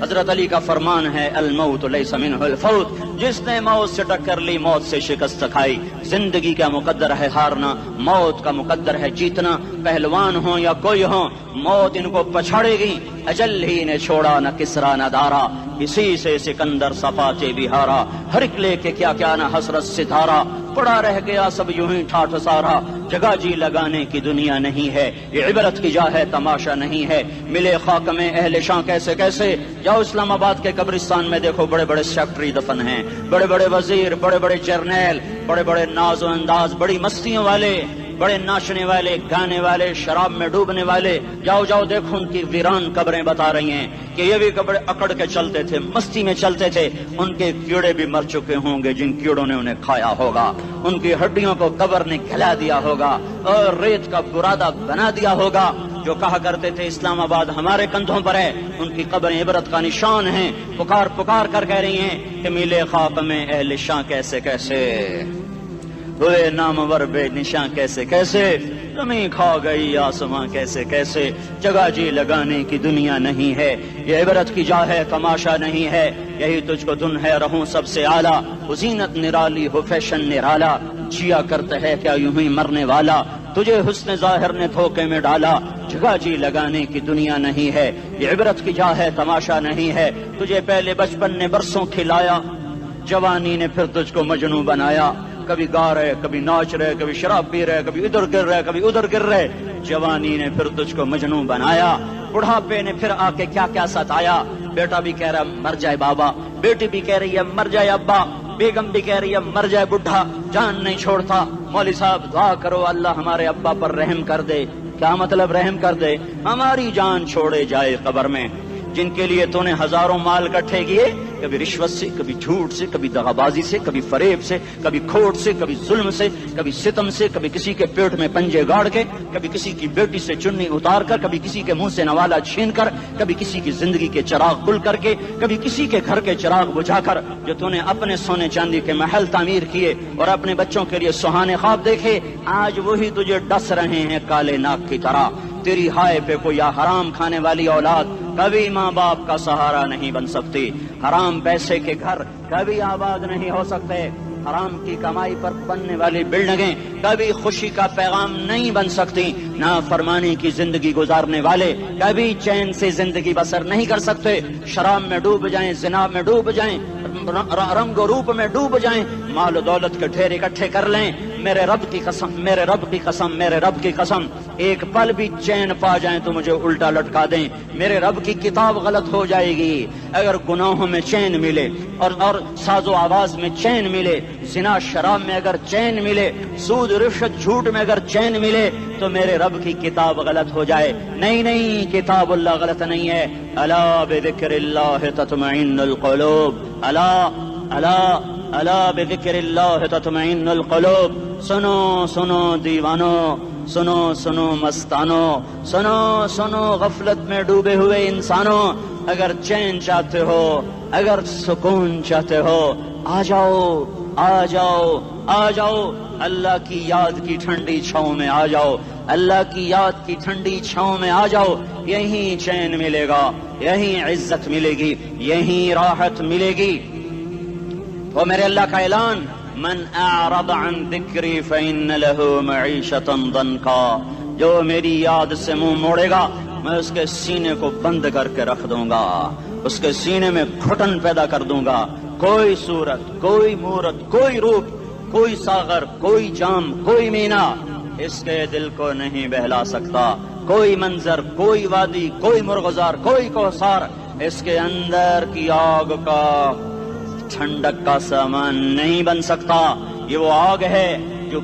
حضرت علی کا فرمان ہے الموت لیس منہ الفوت، جس نے موت سے ٹکر لی موت سے شکست کھائی۔ زندگی کا مقدر ہے ہارنا، موت کا مقدر ہے جیتنا۔ پہلوان ہوں یا کوئی ہوں، موت ان کو پچھاڑے گی۔ اجل ہی نے چھوڑا نہ کسرا نہ دارا، اسی سے سکندر صفاتے بھی ہارا۔ ہر ایک لے کے کیا کیا نہ حسرت ستارہ، پڑا رہ گیا سب یوں ہی ٹھاٹھ سارا۔ جگہ جی لگانے کی دنیا نہیں ہے، یہ عبرت کی جا ہے تماشا نہیں ہے۔ ملے خاک میں اہل شاں کیسے کیسے، جاؤ اسلام آباد کے قبرستان میں دیکھو، بڑے بڑے سیکٹری دفن ہیں، بڑے بڑے وزیر، بڑے بڑے جرنیل، بڑے بڑے ناز و انداز، بڑی مستیوں والے، بڑے ناچنے والے، گانے والے، شراب میں ڈوبنے والے۔ جاؤ جاؤ دیکھو ان کی ویران قبریں بتا رہی ہیں کہ یہ بھی قبر اکڑ کے چلتے تھے، مستی میں چلتے تھے۔ ان کے کیڑے بھی مر چکے ہوں گے جن کیڑوں نے انہیں کھایا ہوگا، ان کی ہڈیوں کو قبر نے کھلا دیا ہوگا اور ریت کا برادہ بنا دیا ہوگا۔ جو کہا کرتے تھے اسلام آباد ہمارے کندھوں پر ہے، ان کی قبریں عبرت کا نشان ہیں۔ پکار پکار کر کہہ رہی ہیں کہ ملے خاک میں اہل شاں کیسے کیسے، ہوئے نامور بے نشاں کیسے کیسے، زمین کھا گئی آسماں کیسے کیسے۔ جگہ جی لگانے کی دنیا نہیں ہے، یہ عبرت کی جا ہے تماشا نہیں ہے۔ یہی تجھ کو دن ہے رہوں سب سے اعلیٰ، وہ زینت نرالی ہو فیشن نرالا، جیا کرتا ہے کیا یوں ہی مرنے والا، تجھے حسن ظاہر نے دھوکے میں ڈالا۔ جگہ جی لگانے کی دنیا نہیں ہے، یہ عبرت کی جا ہے تماشا نہیں ہے۔ تجھے پہلے بچپن نے برسوں کھلایا، جوانی نے پھر تجھ کو مجنوں بنایا۔ کبھی گا رہے، کبھی ناچ رہے، کبھی شراب پی رہے، کبھی ادھر گر رہے، کبھی ادھر گر رہے۔ جوانی نے پھر تجھ کو مجنوں بنایا، بڑھاپے نے پھر آ کے کیا کیا ستایا۔ بیٹا بھی کہہ رہا مر جائے بابا، بیٹی بھی کہہ رہی ہے مر جائے ابا، بیگم بھی کہہ رہی ہے مر جائے بڈھا، جان نہیں چھوڑتا۔ مولوی صاحب دعا کرو اللہ ہمارے ابا پر رحم کر دے۔ کیا مطلب رحم کر دے؟ ہماری جان چھوڑے جائے قبر میں۔ جن کے لیے تو نے ہزاروں مال اکٹھے کیے، کبھی رشوت سے، کبھی جھوٹ سے، کبھی دغابازی سے، کبھی فریب سے، کبھی کھوٹ سے، کبھی ظلم سے، کبھی ستم سے، کبھی کسی کے پیٹ میں پنجے گاڑ کے، کبھی کسی کی بیٹی سے چنی اتار کر، کبھی کسی کے منہ سے نوالا چھین کر، کبھی کسی کی زندگی کے چراغ گل کر کے، کبھی کسی کے گھر کے چراغ بجھا کر۔ جو تو نے اپنے سونے چاندی کے محل تعمیر کیے اور اپنے بچوں کے لیے سہانے خواب دیکھے، آج وہی تجھے ڈس رہے ہیں کالے ناک کی طرح۔ تیری ہائے پہ کوئی حرام کھانے والی اولاد کبھی ماں باپ کا سہارا نہیں بن سکتی۔ حرام پیسے کے گھر کبھی آباد نہیں ہو سکتے۔ حرام کی کمائی پر بننے والی بلڈنگیں کبھی خوشی کا پیغام نہیں بن سکتی۔ نافرمانی کی زندگی گزارنے والے کبھی چین سے زندگی بسر نہیں کر سکتے۔ شراب میں ڈوب جائیں، زنا میں ڈوب جائیں، رنگ و روپ میں ڈوب جائیں، مال و دولت کے ڈھیر اکٹھے کر لیں، میرے رب کی قسم، میرے رب کی قسم، میرے رب کی قسم، ایک پل بھی چین پا جائیں تو مجھے الٹا لٹکا دیں۔ میرے رب کی کتاب غلط ہو جائے گی اگر گناہوں میں چین ملے اور ساز و آواز میں چین ملے، زنا شراب میں اگر چین ملے، سود رشوت جھوٹ میں اگر چین ملے تو میرے رب کی کتاب غلط ہو جائے۔ نہیں نہیں، کتاب اللہ غلط نہیں ہے۔ الا بذکر اللہ تطمئن القلوب، الا الا الا بذکر اللہ تطمئن القلوب۔ سنو سنو دیوانو، سنو سنو مستانو، سنو سنو غفلت میں ڈوبے ہوئے انسانوں، اگر چین چاہتے ہو، اگر سکون چاہتے ہو، آ جاؤ آ جاؤ آ جاؤ، اللہ کی یاد کی ٹھنڈی چھاؤں میں آ جاؤ، اللہ کی یاد کی ٹھنڈی چھاؤں میں آ جاؤ۔ یہیں چین ملے گا، یہیں عزت ملے گی، یہیں راحت ملے گی۔ وہ میرے اللہ کا اعلان، من اعرض عن ذکری فإن له معیشۃ ضنکا، جو میری یاد سے منہ موڑے گا میں اس کے سینے کو بند کر کے رکھ دوں گا، اس کے سینے میں گھٹن پیدا کر دوں گا۔ کوئی صورت، کوئی مورت، کوئی روپ، کوئی ساغر، کوئی جام، کوئی مینا اس کے دل کو نہیں بہلا سکتا۔ کوئی منظر، کوئی وادی، کوئی مرغزار، کوئی کوثر اس کے اندر کی آگ کا ٹھنڈک کا سامان نہیں بن سکتا۔ یہ وہ آگ ہے جو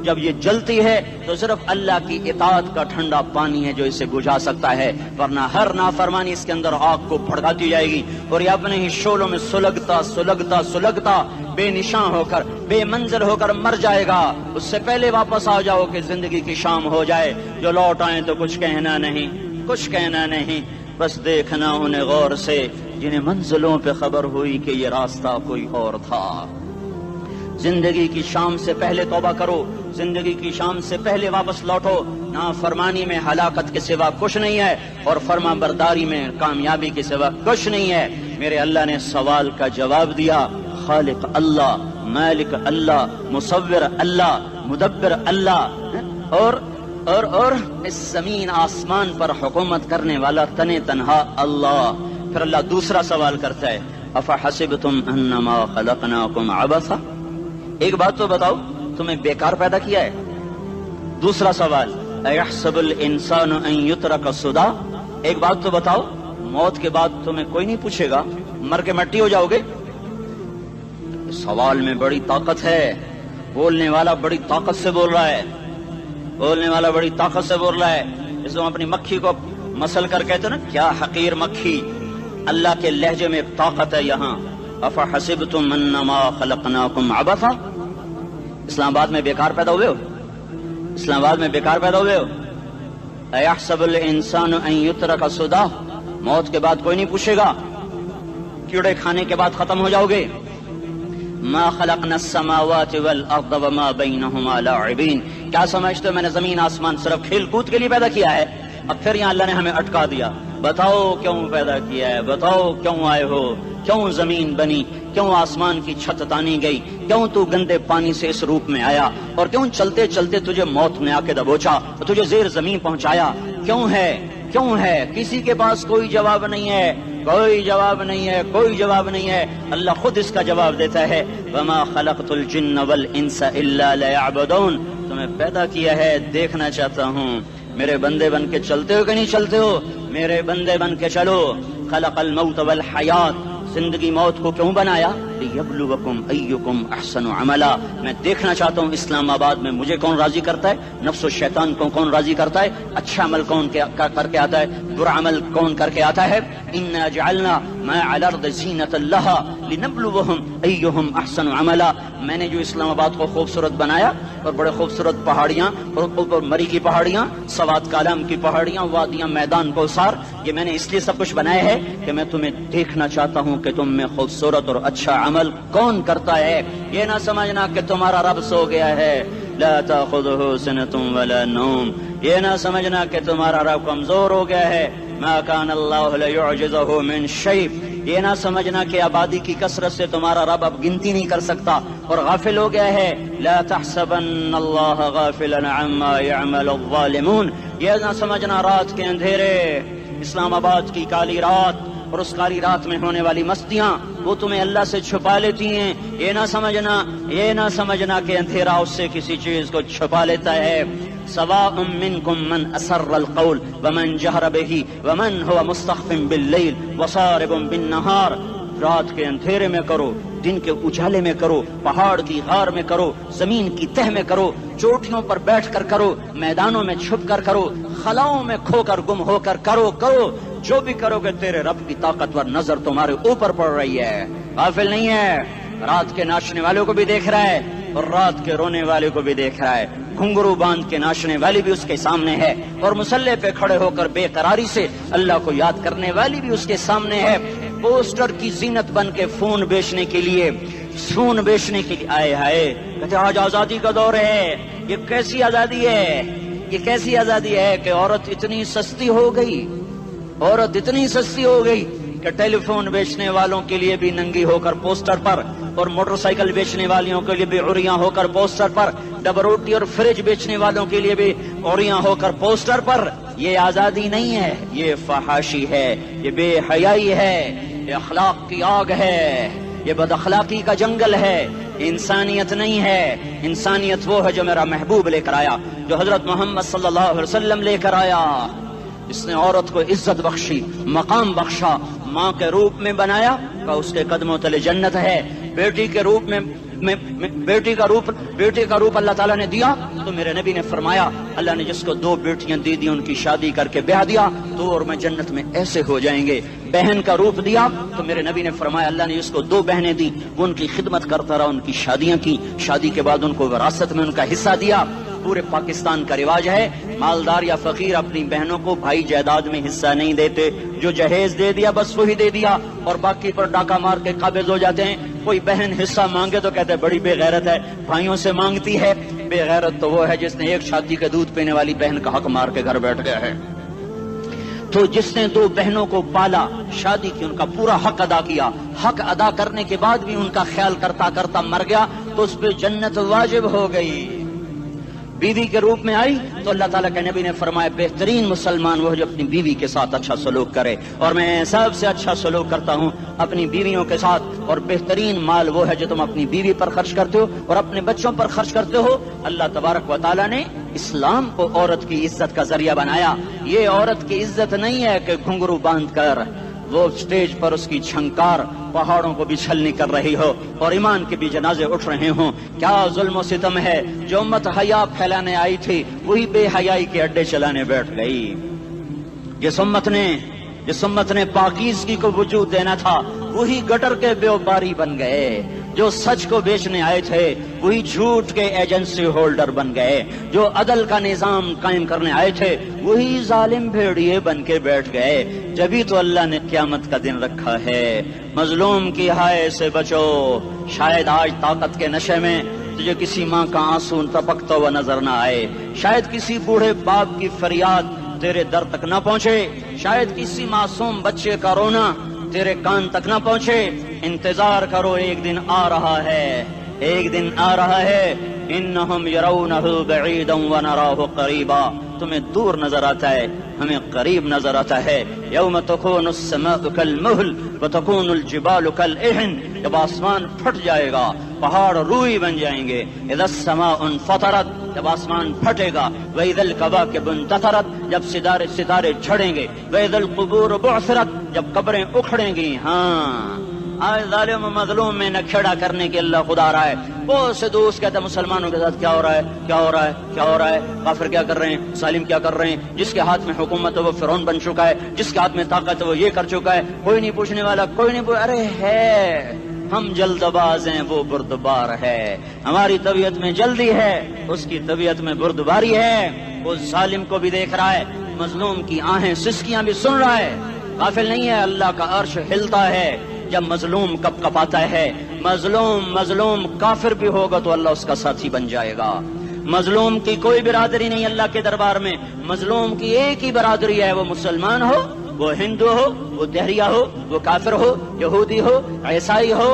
جب یہ جلتی ہے تو صرف اللہ کی اطاعت کا ٹھنڈا پانی ہے جو اسے بجھا سکتا ہے، ورنہ ہر نافرمانی اس کے اندر آگ کو بھڑکاتی جائے گی اور یہ اپنے ہی شعلوں میں سلگتا سلگتا سلگتا بے نشان ہو کر، بے منزل ہو کر مر جائے گا۔ اس سے پہلے واپس آ جاؤ کہ زندگی کی شام ہو جائے۔ جو لوٹ آئیں تو کچھ کہنا نہیں، کچھ کہنا نہیں، بس دیکھنا انہیں غور سے جنہیں منزلوں پہ خبر ہوئی کہ یہ راستہ کوئی اور تھا۔ زندگی کی شام سے پہلے توبہ کرو، زندگی کی شام سے پہلے واپس لوٹو۔ نافرمانی میں ہلاکت کے سوا کچھ نہیں ہے، اور فرما برداری میں کامیابی کے سوا کچھ نہیں ہے۔ میرے اللہ نے سوال کا جواب دیا، خالق اللہ، مالک اللہ، مصور اللہ، مدبر اللہ، اور اس زمین آسمان پر حکومت کرنے والا تنے تنہا اللہ۔ پھر اللہ دوسرا سوال کرتا ہے، افحسبتم انما خلقناکم عبثا، ایک بات تو بتاؤ، تمہیں بیکار پیدا کیا ہے؟ دوسرا سوال، ایحسب الانسان ان یترک سدی، ایک بات تو بتاؤ، موت کے بعد تمہیں کوئی نہیں پوچھے گا، مر کے مٹی ہو جاؤ گے؟ سوال میں بڑی طاقت ہے، بولنے والا بڑی طاقت سے بول رہا ہے، بولنے والا بڑی طاقت سے بول رہا ہے۔ اس کو اپنی مکھی کو مسل کر کہتے نا، کیا حقیر مکھی، اللہ کے لہجے میں طاقت ہے یہاں۔ افحسبتم انما خلقناکم عبثا، اسلام آباد میں بیکار پیدا ہوئے ہو؟ اسلام آباد میں بیکار پیدا ہوئے ہو؟ ایحسب الانسان ان یترک سدی، موت کے بعد کوئی نہیں پوچھے گا، کیڑے کھانے کے بعد ختم ہو جاؤ گے۔ ما خلقنا السماوات والارض وما بینہما لاعبین، کیا سمجھتے ہو میں نے زمین آسمان صرف کھیل کود کے لیے پیدا کیا ہے؟ اب پھر یہاں اللہ نے ہمیں اٹکا دیا، بتاؤ کیوں پیدا کیا ہے، بتاؤ کیوں آئے ہو، کیوں زمین بنی، کیوں آسمان کی چھت تانی گئی، کیوں تو گندے پانی سے اس روپ میں آیا، اور کیوں چلتے چلتے تجھے موت نے آ کے دبوچا اور تجھے زیر زمین پہنچایا، کیوں ہے، کیوں ہے؟ کسی کے پاس کوئی جواب نہیں ہے، کوئی جواب نہیں ہے، کوئی جواب نہیں ہے، اللہ خود اس کا جواب دیتا ہے، وما خلقت الجن والانس الا لیعبدون، تمہیں پیدا کیا ہے دیکھنا چاہتا ہوں، میرے بندے بن کے چلتے ہو کہ نہیں چلتے ہو؟ میرے بندے بن کے چلو۔ خلق الموت والحیات، زندگی موت کو کیوں بنایا؟ لیبلوکم ایکم احسن عملا، میں دیکھنا چاہتا ہوں اسلام آباد میں مجھے کون راضی کرتا ہے، نفس و شیطان کو کون راضی کرتا ہے، اچھا عمل کون کر کے آتا ہے، برا عمل کون کر کے آتا ہے۔ انا جعلنا ما علی الارض زینۃ لہا لنبلوہم ایہم احسن عملا، میں نے جو اسلام آباد کو خوبصورت بنایا، اور بڑے خوبصورت پہاڑیاں، اور اوپر مری کی پہاڑیاں، سوات کالام کی پہاڑیاں، وادیاں، میدان کوثر، یہ میں نے اس لیے سب کچھ بنایا ہے کہ میں تمہیں دیکھنا چاہتا ہوں کہ تم میں خوبصورت اور اچھا عمل کون کرتا ہے۔ یہ نہ سمجھنا کہ تمہارا رب سو گیا ہے، لا تأخذہ سنۃ ولا نوم، یہ نہ سمجھنا کہ تمہارا رب کمزور ہو گیا ہے، ما کان اللہ لیعجزہ من شیء، یہ نہ سمجھنا کہ آبادی کی کثرت سے تمہارا رب اب گنتی نہیں کر سکتا اور غافل ہو گیا ہے، لا تحسبن اللہ غافلا عما يعمل الظالمون، یہ نہ سمجھنا رات کے اندھیرے، اسلام آباد کی کالی رات اور اس کالی رات میں ہونے والی مستیاں وہ تمہیں اللہ سے چھپا لیتی ہیں، یہ نہ سمجھنا کہ اندھیرا اس سے کسی چیز کو چھپا لیتا ہے۔ سواء منکم من اسر القول ومن جہر بہ ومن هو مستخف باللیل وصارب بالنہار، رات کے اندھیرے میں کرو، دن کے اجالے میں کرو، پہاڑ کی غار میں کرو، زمین کی تہ میں کرو، چوٹیوں پر بیٹھ کر کرو، میدانوں میں چھپ کر کرو، خلاؤں میں کھو کر گم ہو کر کرو، جو بھی کرو گے تیرے رب کی طاقتور نظر تمہارے اوپر پڑ رہی ہے، غافل نہیں ہے، رات کے ناچنے والوں کو بھی دیکھ رہا ہے اور رات کے رونے والے کو بھی دیکھ رہا ہے، گھنگرو باندھ کے ناچنے والی بھی اس کے سامنے ہے، اور مسلح پہ کھڑے ہو کر بے قراری سے اللہ کو یاد کرنے والی بھی اس کے سامنے ہے، پوسٹر کی زینت بن کے فون بیچنے کے لیے آئے ہائے، کہتے آج آزادی کا دور ہے، یہ کیسی آزادی ہے، یہ کیسی آزادی ہے کہ عورت اتنی سستی ہو گئی کہ ٹیلی فون بیچنے والوں کے لیے بھی ننگی ہو کر پوسٹر پر، اور موٹر سائیکل بیچنے والوں کے لیے بھی عریاں ہو کر پوسٹر پر، ڈبل روٹی اور فریج بیچنے والوں کے لیے بھی عریاں ہو کر پوسٹر پر۔ یہ آزادی نہیں ہے، یہ فحاشی ہے، یہ بے حیائی ہے، یہ اخلاق کی آگ ہے، یہ بد اخلاقی کا جنگل ہے، انسانیت نہیں ہے۔ انسانیت وہ ہے جو میرا محبوب لے کر آیا، جو حضرت محمد صلی اللہ علیہ وسلم لے کر آیا، اس نے عورت کو عزت بخشی، مقام بخشا، ماں کے روپ میں بنایا کہ اس کے قدموں تلے جنت ہے، بیٹی کے روپ میں بیٹی کا روپ اللہ تعالیٰ نے دیا، تو میرے نبی نے فرمایا اللہ نے جس کو 2 بیٹیاں دی ان کی شادی کر کے بیاہ دیا تو اور میں جنت میں ایسے ہو جائیں گے۔ بہن کا روپ دیا تو میرے نبی نے فرمایا اللہ نے جس کو 2 بہنیں دی وہ ان کی خدمت کرتا رہا، ان کی شادیاں کی، شادی کے بعد ان کو وراثت میں ان کا حصہ دیا۔ پورے پاکستان کا رواج ہے، مالدار یا فقیر اپنی بہنوں کو بھائی جائیداد میں حصہ نہیں دیتے، جو جہیز دے دیا بس وہی دے دیا اور باقی پر ڈاکہ مار کے قابض ہو جاتے ہیں۔ کوئی بہن حصہ مانگے تو کہتے ہیں بڑی بے غیرت ہے، بھائیوں سے مانگتی ہے۔ بے غیرت تو وہ ہے جس نے ایک شادی کے دودھ پینے والی بہن کا حق مار کے گھر بیٹھ گیا ہے۔ تو جس نے دو بہنوں کو پالا، شادی کی، ان کا پورا حق ادا کیا، حق ادا کرنے کے بعد بھی ان کا خیال کرتا کرتا مر گیا تو اس پہ جنت واجب ہو گئی۔ بیوی کے روپ میں آئی تو اللہ تعالیٰ کے نبی نے فرمایا بہترین مسلمان وہ جو اپنی بیوی کے ساتھ اچھا سلوک کرے، اور میں سب سے اچھا سلوک کرتا ہوں اپنی بیویوں کے ساتھ، اور بہترین مال وہ ہے جو تم اپنی بیوی پر خرچ کرتے ہو اور اپنے بچوں پر خرچ کرتے ہو۔ اللہ تبارک و تعالیٰ نے اسلام کو عورت کی عزت کا ذریعہ بنایا۔ یہ عورت کی عزت نہیں ہے کہ گھنگرو باندھ کر وہ اسٹیج پر اس کی چھنکار پہاڑوں کو بھی چھلنی کر رہی ہو اور ایمان کے بھی جنازے اٹھ رہے ہوں۔ کیا ظلم و ستم ہے، جو امت حیا پھیلانے آئی تھی وہی بے حیائی کے اڈے چلانے بیٹھ گئی۔ جس امت نے پاکیزگی کو وجود دینا تھا وہی گٹر کے بیوباری بن گئے، جو سچ کو بیچنے آئے تھے وہی جھوٹ کے ایجنسی ہولڈر بن گئے، جو عدل کا نظام قائم کرنے آئے تھے وہی ظالم بھیڑیے بن کے بیٹھ گئے۔ جبھی تو اللہ نے قیامت کا دن رکھا ہے۔ مظلوم کی ہائے سے بچو، شاید آج طاقت کے نشے میں تجھے کسی ماں کا آنسو ٹپکتا ہوا نظر نہ آئے، شاید کسی بوڑھے باپ کی فریاد تیرے در تک نہ پہنچے، شاید کسی معصوم بچے کا رونا تیرے کان تک نہ پہنچے۔ انتظار کرو، ایک دن آ رہا ہے، ایک دن آ رہا ہے۔ انہم یرونہ بعیدا ونراہ قریبا، تمہیں دور نظر آتا ہے، ہمیں قریب نظر آتا ہے۔ یوم تکون السماء کالمہل وتکون الجبال کالعہن، جب آسمان پھٹ جائے گا پہاڑ روئی بن جائیں گے۔ اذا السماء انفطرت، جب آسمان پھٹے گا۔ واذا الکواکب انتثرت، جب ستارے جھڑیں گے۔ واذا القبور بعثرت، جب قبریں اکھڑیں گی۔ ہاں آج ظالم و مظلوم میں نہ کھیڑا کرنے کے اللہ خدا رہا ہے۔ بہت سے دوست کہتے ہیں مسلمانوں کے ساتھ کیا ہو رہا ہے، کیا ہو رہا ہے، کیا ہو رہا ہے، کافر کیا کر رہے ہیں، ظالم کیا کر رہے ہیں، جس کے ہاتھ میں حکومت ہے وہ فرعون بن چکا ہے، جس کے ہاتھ میں طاقت ہے وہ یہ کر چکا ہے، کوئی نہیں پوچھنے والا، کوئی نہیں ارے ہے، ہم جلد باز ہیں وہ بردبار ہے۔ ہماری طبیعت میں جلدی ہے، اس کی طبیعت میں بردباری ہے۔ وہ ظالم کو بھی دیکھ رہا ہے، مظلوم کی آہیں سسکیاں بھی سن رہا ہے، غافل نہیں ہے۔ اللہ کا عرش ہلتا ہے جب مظلوم کپ کپاتا ہے۔ مظلوم کافر بھی ہوگا تو اللہ اس کا ساتھی بن جائے گا۔ مظلوم کی کوئی برادری نہیں اللہ کے دربار میں، مظلوم کی ایک ہی برادری ہے، وہ مسلمان ہو، وہ ہندو ہو، وہ دہریہ ہو، وہ کافر ہو، یہودی ہو، عیسائی ہو،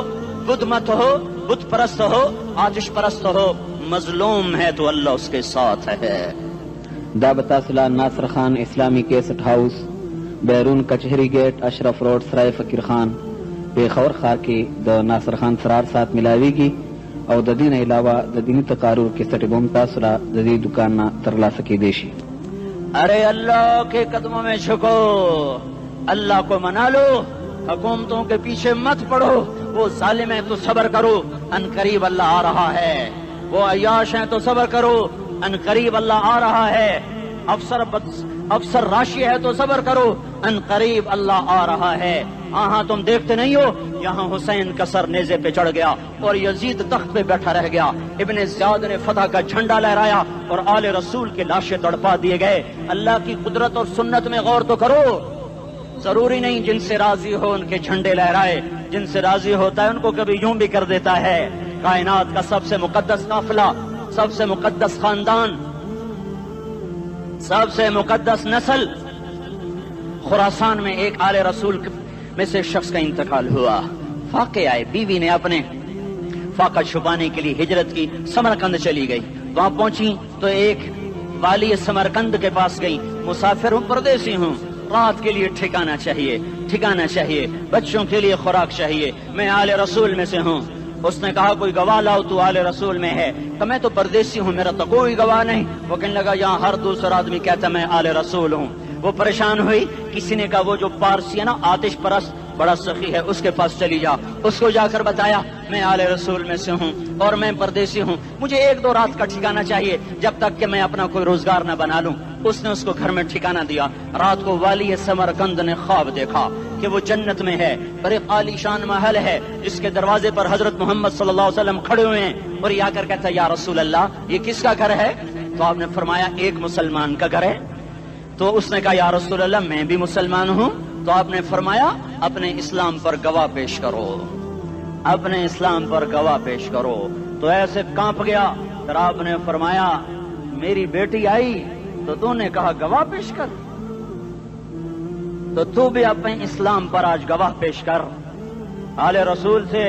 بدھ مت ہو، بت پرست ہو، آتش پرست ہو، مظلوم ہے تو اللہ اس کے ساتھ ہے۔ دعوت اصلاح ناصر خان اسلامی کیسٹ ہاؤس، بیرون کچہری گیٹ، اشرف روڈ، سرائے فقیر خان، پیښور ښار کې د ناصر خان سرار سات ملاویږي او د دې نه علاوه د دیني تقارر کیسټ به هم تاسو را د دې دکان نه ترلاسه کیدی شي۔ ارے اللہ کے قدموں میں جھکو، اللہ کو منا لو، حکومتوں کے پیچھے مت پڑو۔ وہ ظالم ہیں تو صبر کرو، ان قریب اللہ آ رہا ہے۔ وہ عیاش ہیں تو صبر کرو، ان قریب اللہ آ رہا ہے۔ افسر راشی ہے تو صبر کرو، ان قریب اللہ آ رہا ہے۔ ہاں تم دیکھتے نہیں ہو، یہاں حسین کا سر نیزے پہ چڑھ گیا اور یزید تخت پہ بیٹھا رہ گیا، ابن زیاد نے فتح کا جھنڈا لہرایا اور آل رسول کے لاشیں تڑپا دیے گئے۔ اللہ کی قدرت اور سنت میں غور تو کرو۔ ضروری نہیں جن سے راضی ہو ان کے جھنڈے لہرائے، جن سے راضی ہوتا ہے ان کو کبھی یوں بھی کر دیتا ہے۔ کائنات کا سب سے مقدس قافلہ، سب سے مقدس خاندان، سب سے مقدس نسل، خراسان میں ایک آل رسول میں سے شخص کا انتقال ہوا۔ فاقے آئے، بیوی نے اپنے فاقہ چھپانے کے لیے ہجرت کی، سمرقند چلی گئی۔ وہاں پہنچی تو ایک والی سمرقند کے پاس گئی، مسافر ہوں، پردیسی ہوں، رات کے لیے ٹھکانا چاہیے، بچوں کے لیے خوراک چاہیے، میں آل رسول میں سے ہوں۔ اس نے کہا کوئی گواہ لاؤ، تو آل رسول میں ہے؟ تو میں تو پردیسی ہوں، میرا تو کوئی گواہ نہیں۔ وہ کہنے لگا یہاں ہر دوسرا آدمی کہتا میں آل رسول ہوں۔ وہ پریشان ہوئی، کسی نے کہا وہ جو پارسی ہے نا آتش پرست بڑا سخی ہے، اس کے پاس چلی جا۔ اس کو جا کر بتایا میں آل رسول میں سے ہوں اور میں پردیسی ہوں، مجھے 1-2 رات کا ٹھکانہ چاہیے جب تک کہ میں اپنا کوئی روزگار نہ بنا لوں۔ اس نے اس کو گھر میں ٹھکانہ دیا۔ رات کو والی سمرقند نے خواب دیکھا کہ وہ جنت میں ہے، بڑے عالی شان محل ہے جس کے دروازے پر حضرت محمد صلی اللہ علیہ وسلم کھڑے ہوئے ہیں، اور یہ آ کر کہتا ہے یا رسول اللہ یہ کس کا گھر ہے؟ تو آپ نے فرمایا ایک مسلمان کا گھر ہے؟ تو اس نے کہا یا رسول اللہ میں بھی مسلمان ہوں. تو آپ نے فرمایا اپنے اسلام پر گواہ پیش کرو, اپنے اسلام پر گواہ پیش کرو. تو ایسے کانپ گیا. پھر آپ نے فرمایا میری بیٹی آئی تو تو نے کہا گواہ پیش کر, تو تو بھی اپنے اسلام پر آج گواہ پیش کر. آل رسول سے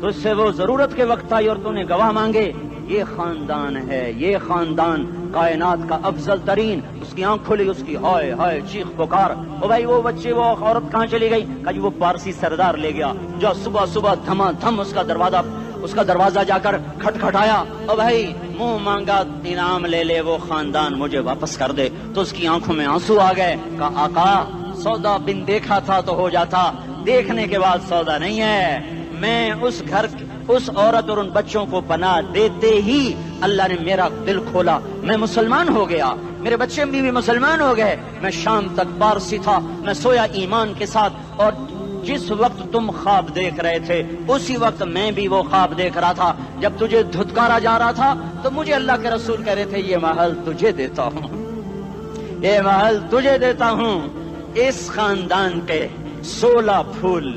تجھ سے وہ ضرورت کے وقت آئی اور تو نے گواہ مانگے. یہ خاندان ہے, یہ خاندان کائنات کا افضل ترین. اس کی آنکھ کھلی, اس کی ہائے ہائے چیخ پکار, او بھائی وہ بچے وہ عورت کہاں چلی گئی؟ کہا جی وہ پارسی سردار لے گیا, جو صبح صبح دھما دھم اس کا دروازہ جا کر کھٹکھٹایا. او بھائی منہ مانگا انعام لے لے, وہ خاندان مجھے واپس کر دے. تو اس کی آنکھوں میں آنسو آ گئے. کہا آقا سودا بن دیکھا تھا تو ہو جاتا, دیکھنے کے بعد سودا نہیں ہے. میں اس گھر اس عورت اور ان بچوں کو پناہ دیتے ہی اللہ نے میرا دل کھولا, میں مسلمان ہو گیا, میرے بچے بھی مسلمان ہو گئے. میں شام تک پارسی تھا, میں سویا ایمان کے ساتھ, اور جس وقت تم خواب دیکھ رہے تھے اسی وقت میں بھی وہ خواب دیکھ رہا تھا. جب تجھے دھتکارا جا رہا تھا تو مجھے اللہ کے رسول کہہ رہے تھے یہ محل تجھے دیتا ہوں, یہ محل تجھے دیتا ہوں. اس خاندان کے 16 پھول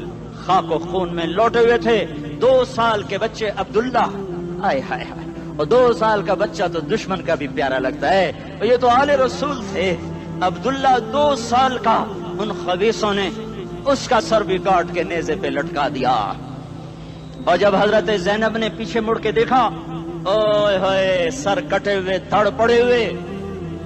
خاک و خون میں لوٹے ہوئے تھے. 2 سال کے بچے عبداللہ, ہائے ہائے ہائے, اور 2 سال کا بچہ تو دشمن کا بھی پیارا لگتا ہے. یہ تو آل رسول تھے. عبداللہ 2 سال کا, ان خبیثوں نے اس کا سر بھی کاٹ کے نیزے پہ لٹکا دیا. اور جب حضرت زینب نے پیچھے مڑ کے دیکھا, اوئے ہوئے سر کٹے ہوئے تھڑ پڑے ہوئے,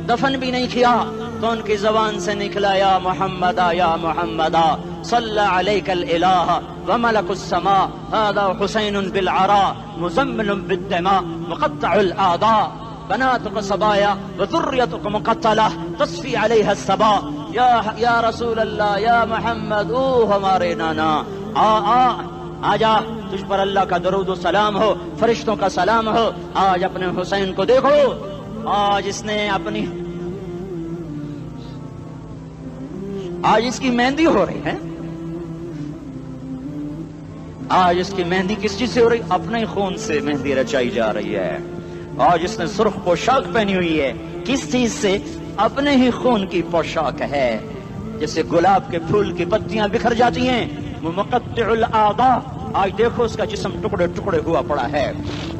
دفن بھی نہیں کیا, تو ان کی زبان سے نکلا یا محمدہ یا محمدہ صلی علیک الالہ وملک السماء هذا حسین بالعراء مزمل بالدماء مقطع الاعضاء بناتك صبايا وذريتك مقتلہ تصفی علیہ الصبا. یا رسول اللہ یا محمد, او ہمارے نانا, آ جا, تجھ پر اللہ کا درود و سلام ہو, فرشتوں کا سلام ہو. آج اپنے حسین کو دیکھو, آج اس نے اپنی آج اس کی مہندی ہو رہی ہے. آج اس کی مہندی کس چیز سے ہو رہی؟ اپنے خون سے مہندی رچائی جا رہی ہے. آج اس نے سرخ پوشاک پہنی ہوئی ہے, کس چیز سے؟ اپنے ہی خون کی پوشاک ہے. جیسے گلاب کے پھول کی پتیاں بکھر جاتی ہیں, وہ مقطع الاعضاء. آج دیکھو اس کا جسم ٹکڑے ٹکڑے ہوا پڑا ہے.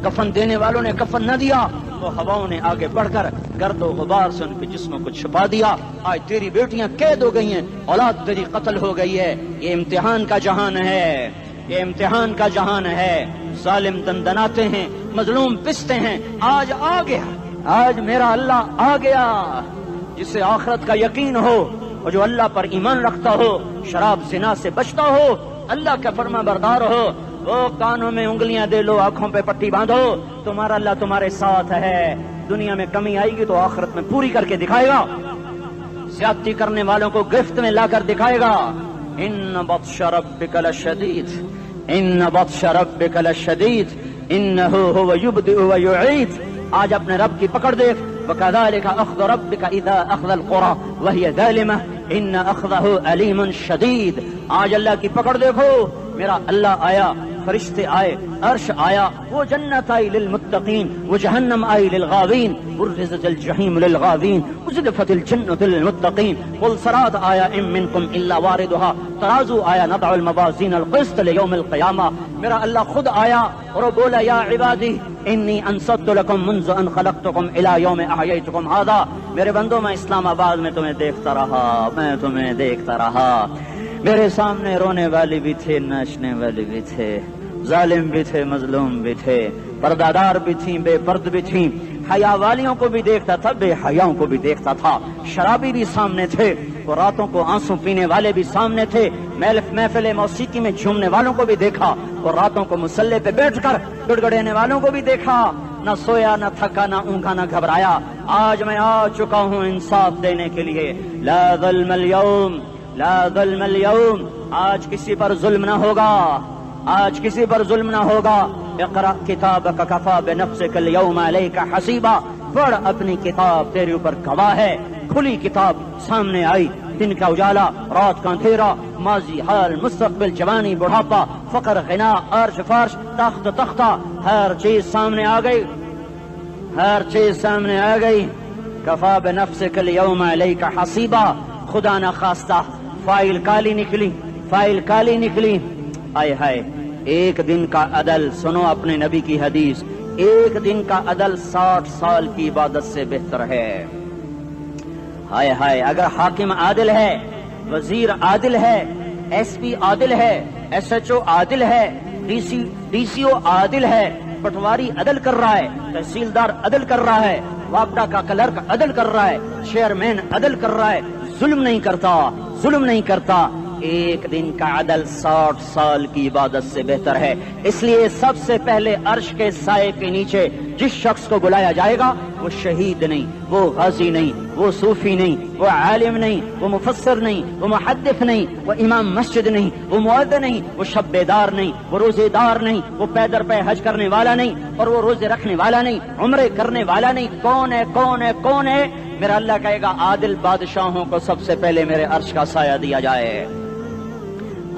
کفن دینے والوں نے کفن نہ دیا تو ہواؤں نے آگے بڑھ کر گرد و غبار سے ان کے جسموں کو چھپا دیا. آج تیری بیٹیاں قید ہو گئی ہیں, اولاد تیری قتل ہو گئی ہے. یہ امتحان کا جہان ہے, یہ امتحان کا جہان ہے. ظالم دندناتے ہیں, مظلوم پستے ہیں. آج آ گیا, آج میرا اللہ آ گیا. جسے آخرت کا یقین ہو اور جو اللہ پر ایمان رکھتا ہو, شراب زنا سے بچتا ہو, اللہ کا فرما بردار ہو, وہ کانوں میں انگلیاں دے لو, آنکھوں پہ پٹی باندھو, تمہارا اللہ تمہارے ساتھ ہے. دنیا میں کمی آئے گی تو آخرت میں پوری کر کے دکھائے گا. زیادتی کرنے والوں کو گرفت میں لا کر دکھائے گا. ان بطش ربک لشدید, ان بطش ربک لشدید انہ هو یبدئ ویعید. آج اپنے رب کی پکڑ دیکھ. وکذالک اخذ ربک اذا اخذ القری وہی ظالمہ ان اخذہ علیم شدید. آج اللہ کی پکڑ دیکھو. میرا اللہ آیا, فرشتے آئے, عرش آیا, وہ جنت آئی للمتقین, وہ جہنم آئی للغاوین, برزت الجحیم للغاوین, ازلفت الجنت للمتقین. قل صراط آیا ام منکم الا واردها, ترازو آیا نضع الموازین القسط لیوم القیامہ. میرا اللہ خود آیا اور وہ بولا یا عبادی انی انصت لکم منذ ان خلقتکم الى یوم احییتکم هذا. میرے بندوں, میں اسلام آباد میں تمہیں دیکھتا رہا, میں تمہیں دیکھتا رہا. میرے سامنے رونے والے بھی تھے, ناچنے والے بھی تھے, ظالم بھی تھے, مظلوم بھی تھے, پردادار بھی تھیں, بے پرد بھی تھیں. حیا والیوں کو بھی دیکھتا تھا, بے حیاؤں کو بھی دیکھتا تھا. شرابی بھی سامنے تھے, اور راتوں کو آنسو پینے والے بھی سامنے تھے. محفل موسیقی میں جھومنے والوں کو بھی دیکھا, اور راتوں کو مسلح پہ بیٹھ کر گڑگڑانے والوں کو بھی دیکھا. نہ سویا, نہ تھکا, نہ اونگا, نہ گھبرایا. آج میں آ چکا ہوں انصاف دینے کے لیے. لا ظلم اليوم, لا ظلم اليوم. آج کسی پر ظلم نہ ہوگا, آج کسی پر ظلم نہ ہوگا. اقرأ کتابک کفا بنفسک اليوم علیک حسیبا. پڑھ, اپنی کتاب تیرے اوپر گواہ ہے. کھلی کتاب سامنے آئی, دن کا اجالا, رات کا اندھیرا, ماضی, حال, مستقبل, جوانی, بڑھاپا, فقر, غنا, عرش, فرش, تخت, تختہ, ہر چیز سامنے آ گئی. ہر چیز سامنے آ گئی. کفا بنفسک الیوم علیک حسیبا. خدا نہ خواستہ فائل کالی نکلی، فائل کالی نکلی. آئے ہائے، ایک دن کا عدل، سنو اپنے نبی کی حدیث، ایک دن کا عدل 60 سال کی عبادت سے بہتر ہے. ہائے ہائے، اگر حاکم عادل ہے، وزیر عادل ہے، ایس پی عادل ہے، ایس ایچ او عادل ہے، ڈی سی او عادل ہے، پٹواری عدل کر رہا ہے، تحصیلدار عدل کر رہا ہے، وابڈا کا کلرک عدل کر رہا ہے، چیئرمین عدل کر رہا ہے، ظلم نہیں کرتا، ظلم نہیں کرتا، ایک دن کا عدل 60 سال کی عبادت سے بہتر ہے. اس لیے سب سے پہلے عرش کے سائے کے نیچے جس شخص کو بلایا جائے گا وہ شہید نہیں، وہ غازی نہیں، وہ صوفی نہیں، وہ عالم نہیں، وہ مفسر نہیں، وہ محدث نہیں، وہ امام مسجد نہیں، وہ مؤذن نہیں، وہ شب بیدار نہیں، وہ روزے دار نہیں، وہ پیدر پہ حج کرنے والا نہیں، اور وہ روزے رکھنے والا نہیں، عمرے کرنے والا نہیں. کون ہے؟ کون ہے؟ کون ہے؟ میرا اللہ کہے گا عادل بادشاہوں کو سب سے پہلے میرے عرش کا سایہ دیا جائے.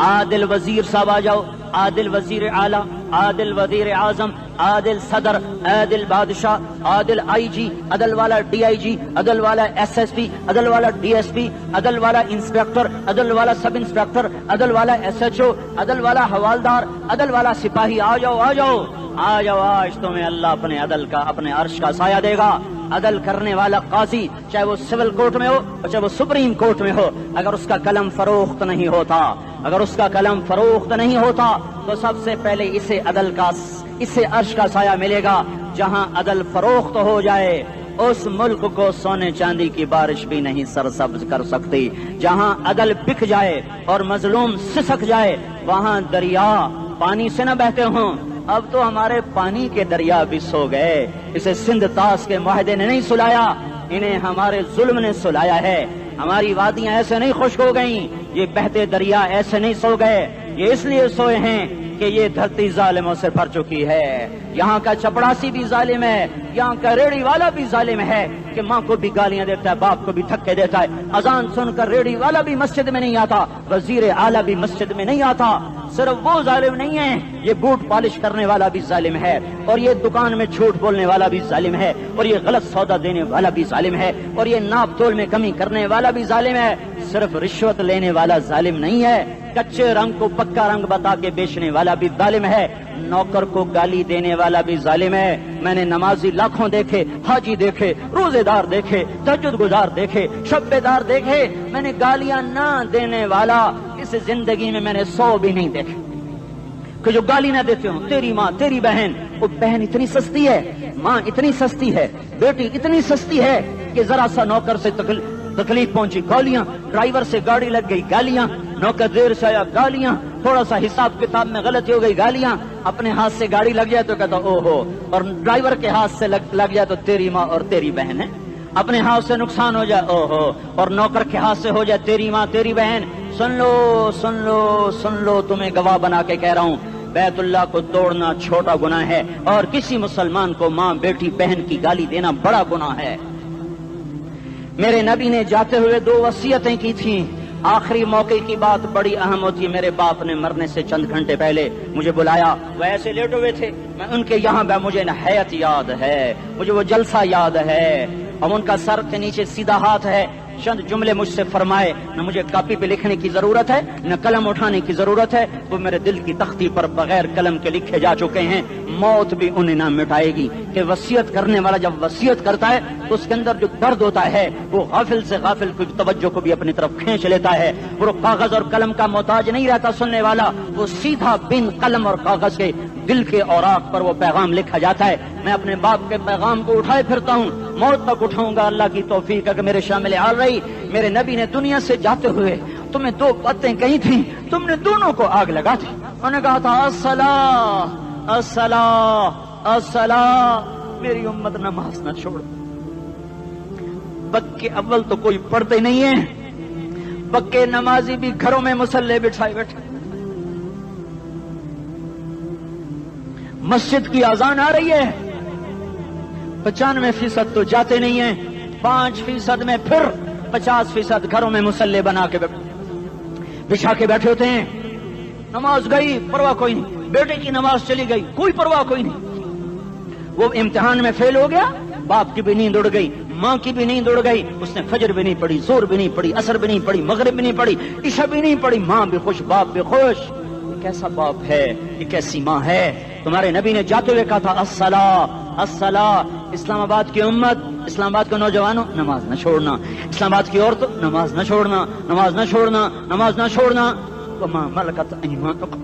عادل وزیر صاحب آ جاؤ، عادل وزیر اعلیٰ، عادل وزیر اعظم، عادل صدر، عادل بادشاہ، عادل آئی جی، عدل والا ڈی آئی جی، عدل والا ایس ایس پی، عدل والا ڈی ایس پی، عدل والا انسپیکٹر، عدل والا سب انسپیکٹر، عدل والا ایس ایچ او، عدل والا حوالدار، عدل والا سپاہی. آ جاؤ آ جاؤ آ جاؤ، آج تمہیں اللہ اپنے عدل کا، اپنے عرش کا سایہ دے گا. عدل کرنے والا قاضی، چاہے وہ سول کورٹ میں ہو اور چاہے وہ سپریم کورٹ میں ہو، اگر اس کا قلم فروخت نہیں ہوتا، اگر اس کا قلم فروخت نہیں ہوتا تو سب سے پہلے اسے عدل کا، اسے عرش کا سایہ ملے گا. جہاں عدل فروخت ہو جائے اس ملک کو سونے چاندی کی بارش بھی نہیں سرسبز کر سکتی. جہاں عدل بک جائے اور مظلوم سسک جائے وہاں دریا پانی سے نہ بہتے ہوں. اب تو ہمارے پانی کے دریا بھی سو گئے. اسے سندھ طاس کے معاہدے نے نہیں سلایا، انہیں ہمارے ظلم نے سلایا ہے. ہماری وادیاں ایسے نہیں خشک ہو گئیں، یہ بہتے دریا ایسے نہیں سو گئے. یہ اس لیے سوئے ہیں کہ یہ دھرتی ظالموں سے بھر چکی ہے. یہاں کا چپڑاسی بھی ظالم ہے، یہاں کا ریڑی والا بھی ظالم ہے کہ ماں کو بھی گالیاں دیتا ہے، باپ کو بھی دھکے دیتا ہے. اذان سن کر ریڑی والا بھی مسجد میں نہیں آتا، وزیر اعلیٰ بھی مسجد میں نہیں آتا. صرف وہ ظالم نہیں ہے، یہ بوٹ پالش کرنے والا بھی ظالم ہے، اور یہ دکان میں جھوٹ بولنے والا بھی ظالم ہے، اور یہ غلط سودا دینے والا بھی ظالم ہے، اور یہ ناپ تول میں کمی کرنے والا بھی ظالم ہے. صرف رشوت لینے والا ظالم نہیں ہے، کچے رنگ کو پکا رنگ بتا کے بیچنے والا بھی ظالم ہے، نوکر کو گالی دینے والا بھی ظالم ہے. میں نے نمازی لاکھوں دیکھے، حاجی دیکھے، روزے دار دیکھے، تہجد گزار دیکھے، شب بیدار دیکھے، میں نے گالیاں نہ دینے والا اس زندگی میں میں نے 100 بھی نہیں دیکھے کہ جو گالی نہ دیتے ہوں. تیری ماں، تیری بہن، وہ بہن اتنی سستی ہے، ماں اتنی سستی ہے، بیٹی اتنی سستی ہے کہ ذرا سا نوکر سے تکلیف پہنچی گالیاں، ڈرائیور سے گاڑی لگ گئی گالیاں، نوکر دیر سے آیا گالیاں، تھوڑا سا حساب کتاب میں غلطی ہو گئی گالیاں، اپنے ہاتھ سے گاڑی لگ جائے تو کہتا او ہو، اور ڈرائیور کے ہاتھ سے لگ جائے تو تیری ماں اور تیری بہن ہے. اپنے ہاتھ سے نقصان ہو جائے او ہو، اور نوکر کے ہاتھ سے ہو جائے تیری ماں تیری بہن. سن لو سن لو سن لو، تمہیں گواہ بنا کے کہہ رہا ہوں، بیت اللہ کو توڑنا چھوٹا گناہ ہے، اور کسی مسلمان کو ماں بیٹی بہن کی گالی دینا بڑا گناہ ہے. میرے نبی نے جاتے ہوئے 2 وصیتیں کی تھیں. آخری موقع کی بات بڑی اہم ہوتی ہے. میرے باپ نے مرنے سے چند گھنٹے پہلے مجھے بلایا، وہ ایسے لیٹے ہوئے تھے، میں ان کے یہاں مجھے حیات یاد ہے، مجھے وہ جلسہ یاد ہے، اور ان کا سر کے نیچے سیدھا ہاتھ ہے. چند جملے مجھ سے فرمائے، نہ مجھے کاپی پہ لکھنے کی ضرورت ہے نہ قلم اٹھانے کی ضرورت ہے، وہ میرے دل کی تختی پر بغیر قلم کے لکھے جا چکے ہیں. موت بھی انہیں نہ مٹائے گی کہ وصیت کرنے والا جب وصیت کرتا ہے تو اس کے اندر جو درد ہوتا ہے وہ غافل سے غافل کی توجہ کو بھی اپنی طرف کھینچ لیتا ہے. وہ کاغذ اور قلم کا محتاج نہیں رہتا سننے والا، وہ سیدھا بن قلم اور کاغذ کے دل کے اوراق پر وہ پیغام لکھا جاتا ہے. میں اپنے باپ کے پیغام کو اٹھائے پھرتا ہوں، موت تک اٹھاؤں گا، اللہ کی توفیق ہے کہ میرے شامل حال رہی. میرے نبی نے دنیا سے جاتے ہوئے تمہیں 2 باتیں کہی تھیں، تم نے دونوں کو آگ لگا دی. انہوں نے کہا تھا الصلاۃ الصلاۃ الصلاۃ، میری امت نماز نہ چھوڑ. پکے اول تو کوئی پڑھتے نہیں ہے، پکے نمازی بھی گھروں میں مصلے بٹھائے بیٹھے. مسجد کی اذان آ رہی ہے، 95% تو جاتے نہیں ہیں، 5% میں پھر 50% گھروں میں مصلے بنا کے بچھا کے بیٹھے ہوتے ہیں. نماز گئی پرواہ کوئی نہیں، بیٹے کی نماز چلی گئی کوئی پرواہ کوئی نہیں. وہ امتحان میں فیل ہو گیا باپ کی بھی نیند اڑ گئی، ماں کی بھی نیند اڑ گئی، اس نے فجر بھی نہیں پڑھی، زور بھی نہیں پڑھی، عصر بھی نہیں پڑھی، مغرب بھی نہیں پڑھی، عشاء بھی نہیں پڑھی، ماں بھی خوش باپ بھی خوش۔ یہ کیسا باپ ہے، یہ کیسی ماں ہے؟ تمہارے نبی نے جاتے ہوئے کہا تھا الصلاۃ الصلاۃ۔ اسلام آباد کی امت، اسلام آباد کے نوجوانوں، نماز نہ چھوڑنا، اسلام آباد کی عورتوں، نماز نہ چھوڑنا، نماز نہ چھوڑنا، نماز نہ چھوڑنا۔ وما ملکت ایمانکم،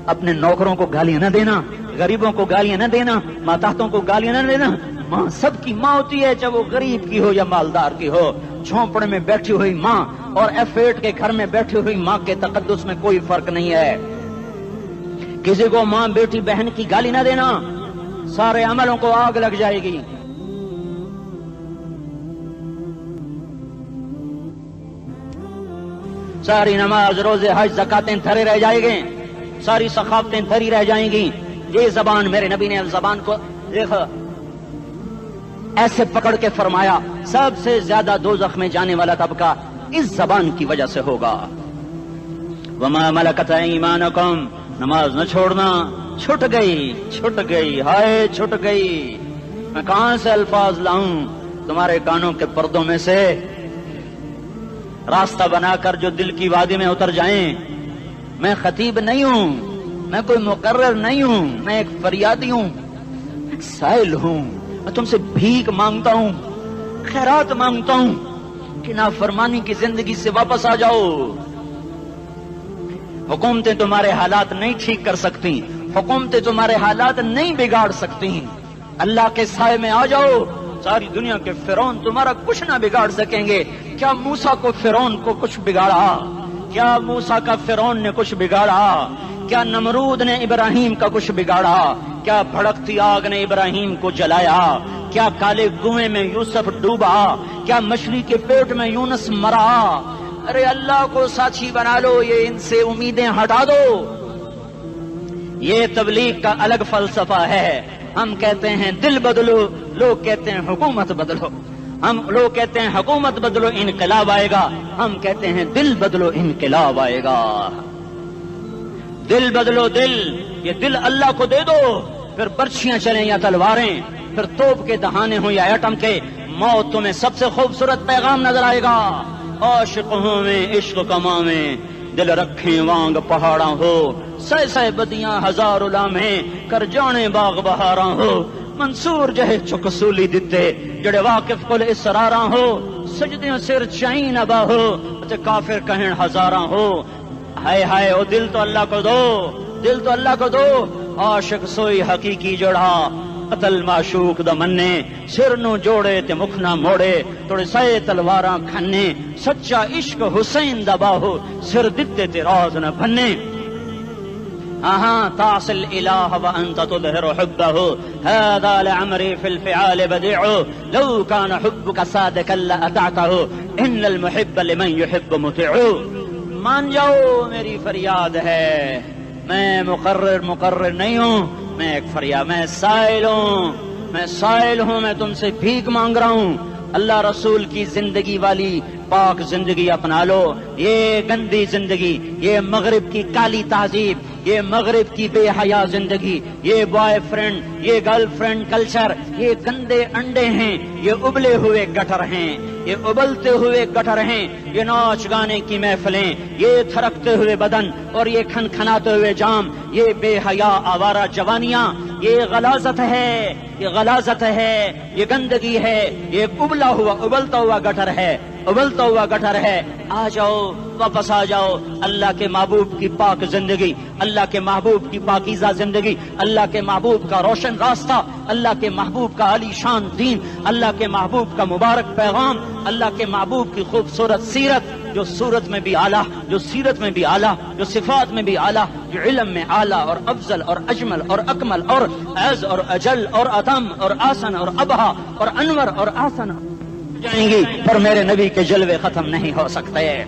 اپنے نوکروں کو گالیاں نہ دینا، غریبوں کو گالیاں نہ دینا، ماتحتوں کو گالیاں نہ دینا۔ ماں سب کی ماں ہوتی ہے، چاہے وہ غریب کی ہو یا مالدار کی ہو۔ جھونپڑے میں بیٹھی ہوئی ماں اور F8 کے گھر میں بیٹھی ہوئی ماں کے تقدس میں کوئی فرق نہیں ہے۔ کسی کو ماں بیٹی بہن کی گالی نہ دینا، سارے عملوں کو آگ لگ جائے گی۔ ساری نماز روزے حج زکاتیں دھرے رہ جائیں گے، ساری ثقافتیں دھری رہ جائیں گی۔ یہ زبان، میرے نبی نے زبان کو دیکھا ایسے پکڑ کے فرمایا سب سے زیادہ دوزخ میں جانے والا طبقہ اس زبان کی وجہ سے ہوگا۔ وما ملکت ایمانکم، نماز نہ چھوڑنا۔ چھٹ گئی، ہائے چھٹ گئی۔ میں کہاں سے الفاظ لاؤں تمہارے کانوں کے پردوں میں سے، راستہ بنا کر جو دل کی وادی میں اتر جائیں۔ میں خطیب نہیں ہوں، میں کوئی مقرر نہیں ہوں، میں ایک فریادی ہوں، ایک سائل ہوں۔ میں تم سے بھیک مانگتا ہوں، خیرات مانگتا ہوں کہ نافرمانی کی زندگی سے واپس آ جاؤ۔ حکومتیں تمہارے حالات نہیں ٹھیک کر سکتی، حکومتیں تمہارے حالات نہیں بگاڑ سکتی۔ اللہ کے سائے میں آ جاؤ، ساری دنیا کے فرعون تمہارا کچھ نہ بگاڑ سکیں گے۔ کیا موسیٰ کو فرعون کو کچھ بگاڑا؟ کیا موسیٰ کا فرعون نے کچھ بگاڑا؟ کیا نمرود نے ابراہیم کا کچھ بگاڑا؟ کیا بھڑکتی آگ نے ابراہیم کو جلایا؟ کیا کالے کنویں میں یوسف ڈوبا؟ کیا مچھلی کے پیٹ میں یونس مرا؟ ارے اللہ کو ساتھی بنا لو، یہ ان سے امیدیں ہٹا دو۔ یہ تبلیغ کا الگ فلسفہ ہے۔ ہم کہتے ہیں دل بدلو، لوگ کہتے ہیں حکومت بدلو۔ لوگ کہتے ہیں حکومت بدلو انقلاب آئے گا، ہم کہتے ہیں دل بدلو انقلاب آئے گا۔ دل بدلو، دل، یہ دل اللہ کو دے دو، پھر برچیاں چلیں یا تلواریں، پھر توپ کے دہانے ہوں یا ایٹم کے، موت تمہیں سب سے خوبصورت پیغام نظر آئے گا۔ عاشق ہوں میں عشق کما میں، دل رکھیں وانگ پہاڑاں ہو، سہ بدیاں ہزار لامہیں کر جانے باغ بہاراں ہو۔ منصور جہے چکسولی دتے جڑے واقف کل اسراراں ہو، سجدیوں سر چائیں ابا ہو تے کافر کہیں ہزاراں ہو۔ ہائے ہائے او دل تو اللہ کو دو، دل تو اللہ کو دو۔ عاشق سوئی حقیقی جڑا، قتل معشوق دا مننے، سر نو جوڑے تے مکھ نہ موڑے، توڑے سائے تلواراں کھنے، سچا عشق حسین دا باہو، سر دتے تے راز نہ بھنے۔ تعصي الإله وأنت تظهر حبه، هذا لعمري في الفعال بديع، لو كان حبك صادقا لأطعته، إن المحب لمن يحب مطيع۔ مان جاؤ میری فریاد ہے، میں مقرر نہیں ہوں، میں ایک فریاد، میں سائل ہوں، میں تم سے بھیک مانگ رہا ہوں۔ اللہ رسول کی زندگی والی پاک زندگی اپنا لو۔ یہ گندی زندگی، یہ مغرب کی کالی تہذیب، یہ مغرب کی بے حیا زندگی، یہ بوائے فرینڈ، یہ گرل فرینڈ کلچر، یہ گندے انڈے ہیں، یہ ابلے ہوئے گٹر ہیں، یہ ابلتے ہوئے گٹر ہیں، یہ ناچ گانے کی محفلیں، یہ تھرکتے ہوئے بدن اور یہ کھنکھناتے ہوئے جام، یہ بے حیا آوارہ جوانیاں، یہ غلاظت ہے، یہ غلاظت ہے، یہ گندگی ہے، یہ ابلتا ہوا گٹر ہے، ابلتا ہوا گٹر ہے۔ آ جاؤ، واپس آ جاؤ، اللہ کے محبوب کی پاک زندگی، اللہ کے محبوب کی پاکیزہ زندگی، اللہ کے محبوب کا روشن راستہ، اللہ کے محبوب کا عالی شان دین، اللہ کے محبوب کا مبارک پیغام، اللہ کے محبوب کی خوبصورت سیرت، جو صورت میں بھی اعلیٰ، جو سیرت میں بھی اعلیٰ، جو صفات میں بھی اعلیٰ، جو علم میں اعلیٰ اور افضل اور اجمل اور اکمل اور اعز اور اجل اور اتم اور آسن اور ابہا اور انور اور آسن جائیں گی، پر میرے نبی کے جلوے ختم نہیں ہو سکتے۔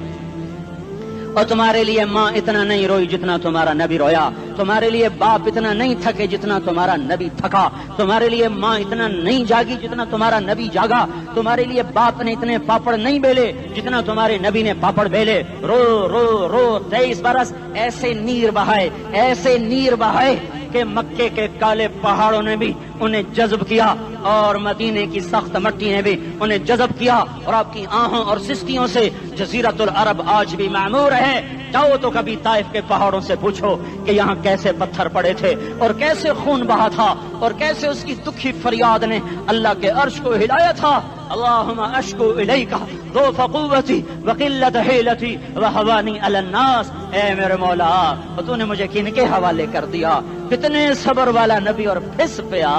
اور تمہارے لیے ماں اتنا نہیں روئی جتنا تمہارا نبی رویا، تمہارے لیے باپ اتنا نہیں تھکے جتنا تمہارا نبی تھکا، تمہارے لیے ماں اتنا نہیں جاگی جتنا تمہارا نبی جاگا، تمہارے لیے باپ نے اتنے پاپڑ نہیں بیلے جتنا تمہارے نبی نے پاپڑ بیلے۔ رو رو رو 23 برس ایسے نیر بہائے، ایسے نیر بہائے کہ مکے کے کالے پہاڑوں نے بھی انہیں جذب کیا اور مدینے کی سخت مٹی نے بھی انہیں جذب کیا، اور آپ کی آہوں اور سستیوں سے جزیرۃ العرب آج بھی معمور ہے۔ جاؤ تو کبھی طائف کے پہاڑوں سے پوچھو کہ یہاں کیسے پتھر پڑے تھے اور کیسے خون بہا تھا اور کیسے اس کی دکھی فریاد نے اللہ کے عرش کو ہلایا تھا۔ اللہم اشکو الیک ضعف قوتی وقلت حیلتی وہوانی علی الناس، اے میرے مولا تو نے مجھے کن کے حوالے کر دیا؟ کتنے صبر والا نبی اور پھس پیا،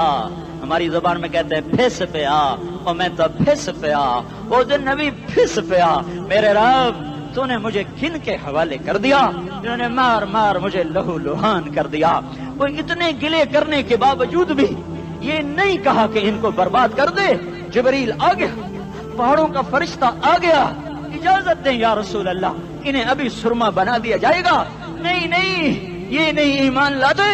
ہماری زبان میں کہتے ہیں پھس پیا، اور میں تو پھس پیا، وہ دن نبی پھس پیا، میرے رب تو نے مجھے کن کے حوالے کر دیا جنہوں نے مار مار مجھے لہو لہان کر دیا۔ وہ اتنے گلے کرنے کے باوجود بھی یہ نہیں کہا کہ ان کو برباد کر دے۔ جبریل آ گیا، پہاڑوں کا فرشتہ آ گیا، اجازت دیں یا رسول اللہ، انہیں ابھی سرما بنا دیا جائے گا۔ نہیں نہیں، یہ نہیں ایمان لاتے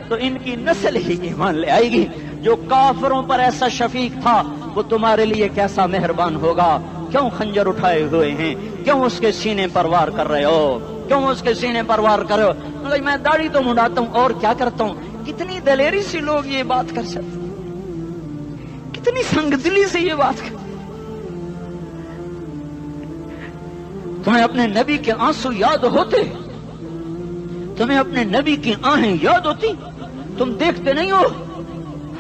تو ان کی نسل ہی ایمان لے آئے گی۔ جو کافروں پر ایسا شفیق تھا وہ تمہارے لیے کیسا مہربان ہوگا۔ کیوں خنجر اٹھائے ہوئے ہیں؟ کیوں اس کے سینے پر وار کر رہے ہو؟ کیوں اس کے سینے پر وار کر رہے ہو؟ میں داڑھی تو منڈاتا ہوں اور کیا کرتا ہوں۔ کتنی دلیری سے لوگ یہ بات کر سکتے، کتنی سنگ دلی سے یہ بات کر۔ تمہیں اپنے نبی کے آنسو یاد ہوتے؟ تمہیں اپنے نبی کی آہیں یاد ہوتی؟ تم دیکھتے نہیں ہو؟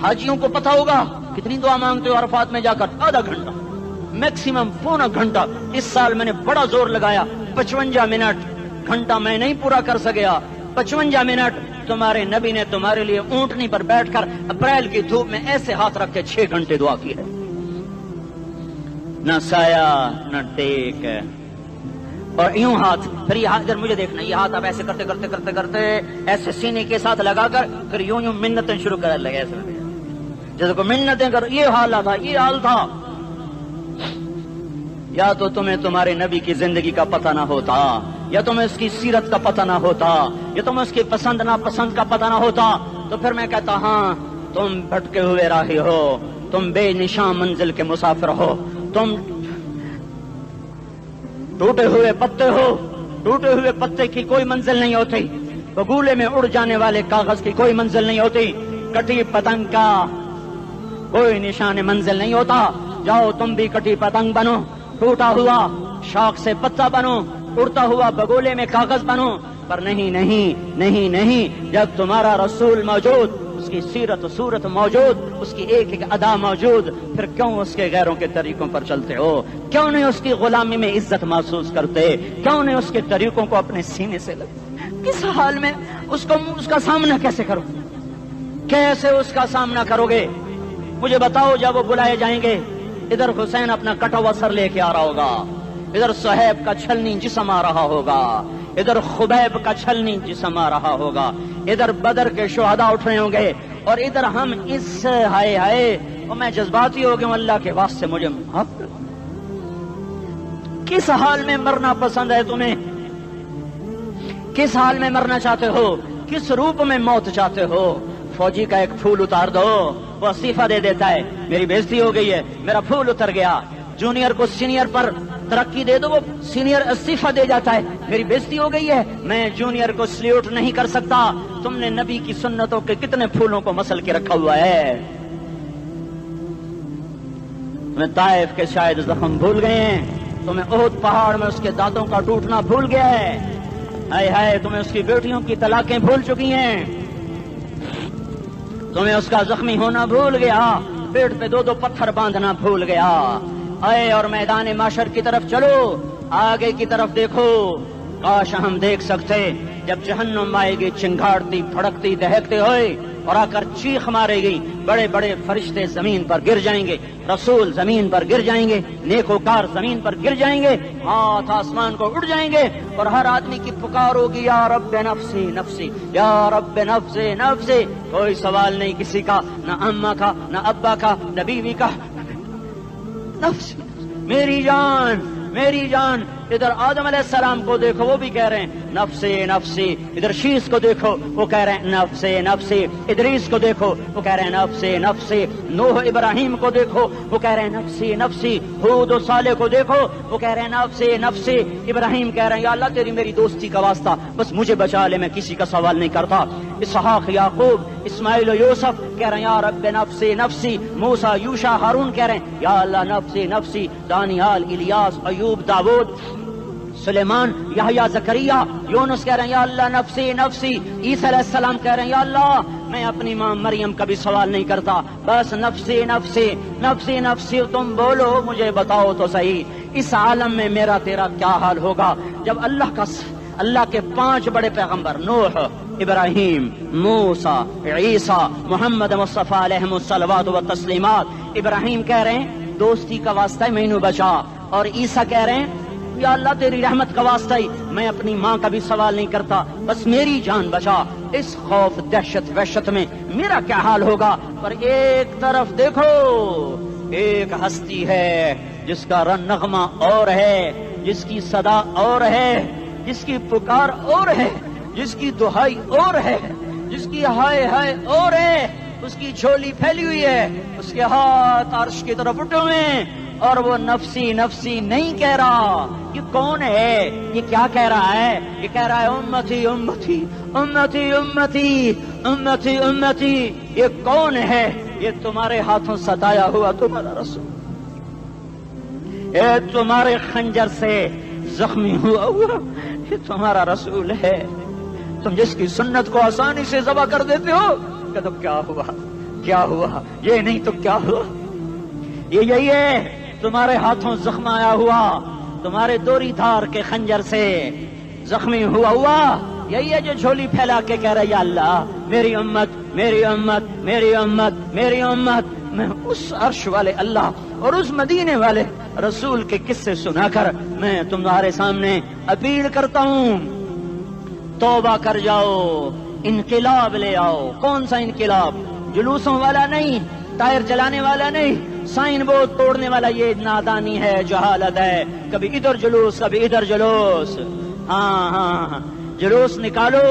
حاجیوں کو پتا ہوگا کتنی دعا مانگتے ہو عرفات میں جا کر؟ آدھا گھنٹہ، میکسیمم پونا گھنٹہ۔ اس سال میں نے بڑا زور لگایا، 55 منٹ، گھنٹہ میں نہیں پورا کر سکیا، 55 منٹ تمہارے نبی نے تمہارے لیے اونٹنی پر بیٹھ کر اپریل کی دھوپ میں ایسے ہاتھ رکھ کے 6 گھنٹے دعا کی ہے۔ نہ سایہ نہ ٹیک، اور یوں ہاتھ، پھر یہ ہاتھ ادھر مجھے دیکھنا، یہ ہاتھ آپ ایسے کرتے کرتے کرتے کرتے ایسے سینے کے ساتھ لگا کر پھر یوں یوں منتیں شروع کر لگے، ایسے جیسے کو منتیں کر۔ یہ حال تھا، یہ حال تھا۔ یا تو تمہیں تمہارے نبی کی زندگی کا پتہ نہ ہوتا، یا تمہیں اس کی سیرت کا پتہ نہ ہوتا، یا تمہیں اس کی پسند ناپسند کا پتہ نہ ہوتا، تو پھر میں کہتا ہاں تم بھٹکے ہوئے راہی ہو، تم بے نشان منزل کے مسافر ہو، تم ٹوٹے ہوئے پتے ہو۔ ٹوٹے ہوئے پتے کی کوئی منزل نہیں ہوتی، بگولے میں اڑ جانے والے کاغذ کی کوئی منزل نہیں ہوتی، کٹی پتنگ کا کوئی نشان منزل نہیں ہوتا۔ جاؤ تم بھی کٹی پتنگ بنو، ٹوٹا ہوا شاخ سے پتا بنو، اڑتا ہوا بگولے میں کاغذ بنو، پر نہیں نہیں نہیں نہیں، جب تمہارا رسول موجود، اس کی سیرت و صورت موجود، اس کی ایک ایک ادا موجود، پھر کیوں اس کے غیروں کے طریقوں پر چلتے ہو؟ کیوں نہیں اس کی غلامی میں عزت محسوس کرتے؟ کیوں نہیں اس کے طریقوں کو اپنے سینے سے لگتے؟ کس حال میں اس کا سامنا کیسے کرو؟ کیسے اس کا سامنا کرو گے؟ مجھے بتاؤ، جب وہ بلائے جائیں گے، ادھر حسین اپنا کٹا ہوا سر لے کے آ رہا ہوگا، ادھر صہیب کا چھلنی جسم آ رہا ہوگا، ادھر خبیب کا چھلنی جسم آ رہا ہوگا، ادھر بدر کے شہداء اٹھ رہے ہوں گے، اور ادھر ہم اس ہائے ہائے، اور میں جذباتی ہو گیا ہوں، اللہ کے واسطے مجھے معاف کر۔ کس حال میں مرنا پسند ہے تمہیں؟ کس حال میں مرنا چاہتے ہو؟ کس روپ میں موت چاہتے ہو؟ فوجی کا ایک پھول اتار دو، وہ استعفیٰ دے دیتا ہے، میری بےزتی ہو گئی ہے، میرا پھول اتر گیا۔ جونیئر کو سینئر پر ترقی دے دو، وہ سینئر استعفیٰ دے جاتا ہے، میری بےزتی ہو گئی ہے، میں جونیئر کو سلیوٹ نہیں کر سکتا۔ تم نے نبی کی سنتوں کے کتنے پھولوں کو مسل کے رکھا ہوا ہے؟ تمہیں طائف کے شاید زخم بھول گئے ہیں، تمہیں احد پہاڑ میں اس کے دانتوں کا ٹوٹنا بھول گیا ہے، ہائے ہائے تمہیں اس کی بیٹیوں کی طلاقیں بھول چکی ہیں، تمہیں اس کا زخمی ہونا بھول گیا، پیٹ پہ 2 پتھر باندھنا بھول گیا۔ آئے اور میدان معاشر کی طرف چلو، آگے کی طرف دیکھو۔ کاش ہم دیکھ سکتے جب جہنم آئے گی چنگھاڑتی پھڑکتی دہکتے ہوئے اور آ کر چیخ مارے گی، بڑے بڑے فرشتے زمین پر گر جائیں گے، رسول زمین پر گر جائیں گے، نیکوکار زمین پر گر جائیں گے، ہاتھ آسمان کو اڑ جائیں گے، اور ہر آدمی کی پکار ہوگی، یا رب نفسی نفسی، یا رب نفسی نفسی۔ کوئی سوال نہیں کسی کا، نہ اماں کا، نہ ابا کا، نہ بیوی کا، نفس میری جان میری جان۔ ادھر آدم علیہ السلام کو دیکھو وہ بھی کہہ رہے ہیں نفسی نفسی، ادھر شیس کو دیکھو وہ کہہ رہے ہیں نفسی نفسی، ادریس کو دیکھو وہ کہہ رہے ہیں نفسی نفسی، نوح ابراہیم کو دیکھو وہ کہہ رہے ہیں نفسی نفسی، ہود و صالح کو دیکھو وہ کہہ رہے ہیں نفسی نفسی، ابراہیم کہہ رہے ہیں یا اللہ تیری میری دوستی کا واسطہ بس مجھے بچا لے، میں کسی کا سوال نہیں کرتا، اسحاق یعقوب اسماعیل و یوسف کہہ رہے ہیں یا رب نفسی نفسی، موسیٰ یوشع ہارون کہہ رہے ہیں یا اللہ نفسی نفسی، دانیال الیاس ایوب داود سلیمان یحییٰ زکریا یونس کہہ رہے ہیں یا اللہ نفسی نفسی، عیسیٰ علیہ السلام کہہ رہے ہیں یا اللہ میں اپنی ماں مریم کا بھی سوال نہیں کرتا بس نفسی نفسی نفسی نفسی، تم بولو مجھے بتاؤ تو صحیح اس عالم میں میرا تیرا کیا حال ہوگا جب اللہ کے 5 بڑے پیغمبر نوح ابراہیم موسیٰ عیسیٰ محمد مصطفیٰ علیہ الصلوات و تسلیمات، ابراہیم کہہ رہے ہیں دوستی کا واسطہ ہی مینوں بچا، اور عیسیٰ کہہ رہے ہیں یا اللہ تیری رحمت کا واسطہ ہی میں اپنی ماں کا بھی سوال نہیں کرتا بس میری جان بچا، اس خوف دہشت وحشت میں میرا کیا حال ہوگا۔ پر ایک طرف دیکھو ایک ہستی ہے جس کا نغمہ اور ہے، جس کی صدا اور ہے، جس کی پکار اور ہے، جس کی دہائی اور ہے، جس کی ہائے ہائے اور ہے، اس کی جھولی پھیلی ہوئی ہے، اس کے ہاتھ عرش کی طرف اٹھے ہوئے ہیں اور وہ نفسی نفسی نہیں کہہ رہا۔ یہ کون ہے؟ یہ کیا کہہ رہا ہے؟ یہ کہہ رہا ہے امتی امتی امتی امتی امتی امتی۔ یہ کون ہے؟ یہ تمہارے ہاتھوں ستایا ہوا تمہارا رسول، یہ تمہارے خنجر سے زخمی ہوا یہ تمہارا رسول ہے، تم جس کی سنت کو آسانی سے ذبح کر دیتے ہو کہ تو کیا ہوا کیا ہوا، یہ نہیں تو کیا ہوا، یہ یہی ہے تمہارے ہاتھوں زخم آیا ہوا، تمہارے دوری دھار کے خنجر سے زخمی ہوا یہی ہے جو جھولی پھیلا کے کہہ رہا ہے یا اللہ میری امت میری امت میری امت میری امت۔ میں اس عرش والے اللہ اور اس مدینے والے رسول کے قصے سنا کر میں تمہارے سامنے اپیل کرتا ہوں توبہ کر جاؤ، انقلاب لے آؤ۔ کون سا انقلاب؟ جلوسوں والا نہیں، ٹائر چلانے والا نہیں، سائن بورڈ توڑنے والا، یہ نادانی ہے جہالت ہے، کبھی ادھر جلوس کبھی ادھر جلوس۔ ہاں جلوس نکالو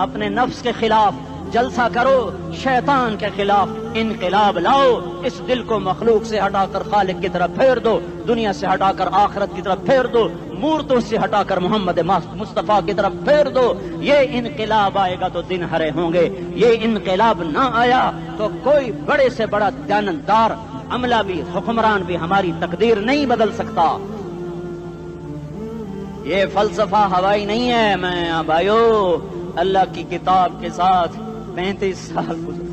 اپنے نفس کے خلاف، جلسہ کرو شیطان کے خلاف، انقلاب لاؤ، اس دل کو مخلوق سے ہٹا کر خالق کی طرف پھیر دو، دنیا سے ہٹا کر آخرت کی طرف پھیر دو، مورتوں سے ہٹا کر محمد مصطفیٰ کی طرف پھیر دو۔ یہ انقلاب آئے گا تو دن ہرے ہوں گے، یہ انقلاب نہ آیا تو کوئی بڑے سے بڑا دیانتدار عملہ بھی حکمران بھی ہماری تقدیر نہیں بدل سکتا۔ یہ فلسفہ ہوائی نہیں ہے۔ میں بھائیو اللہ کی کتاب کے ساتھ 35 سال گزر،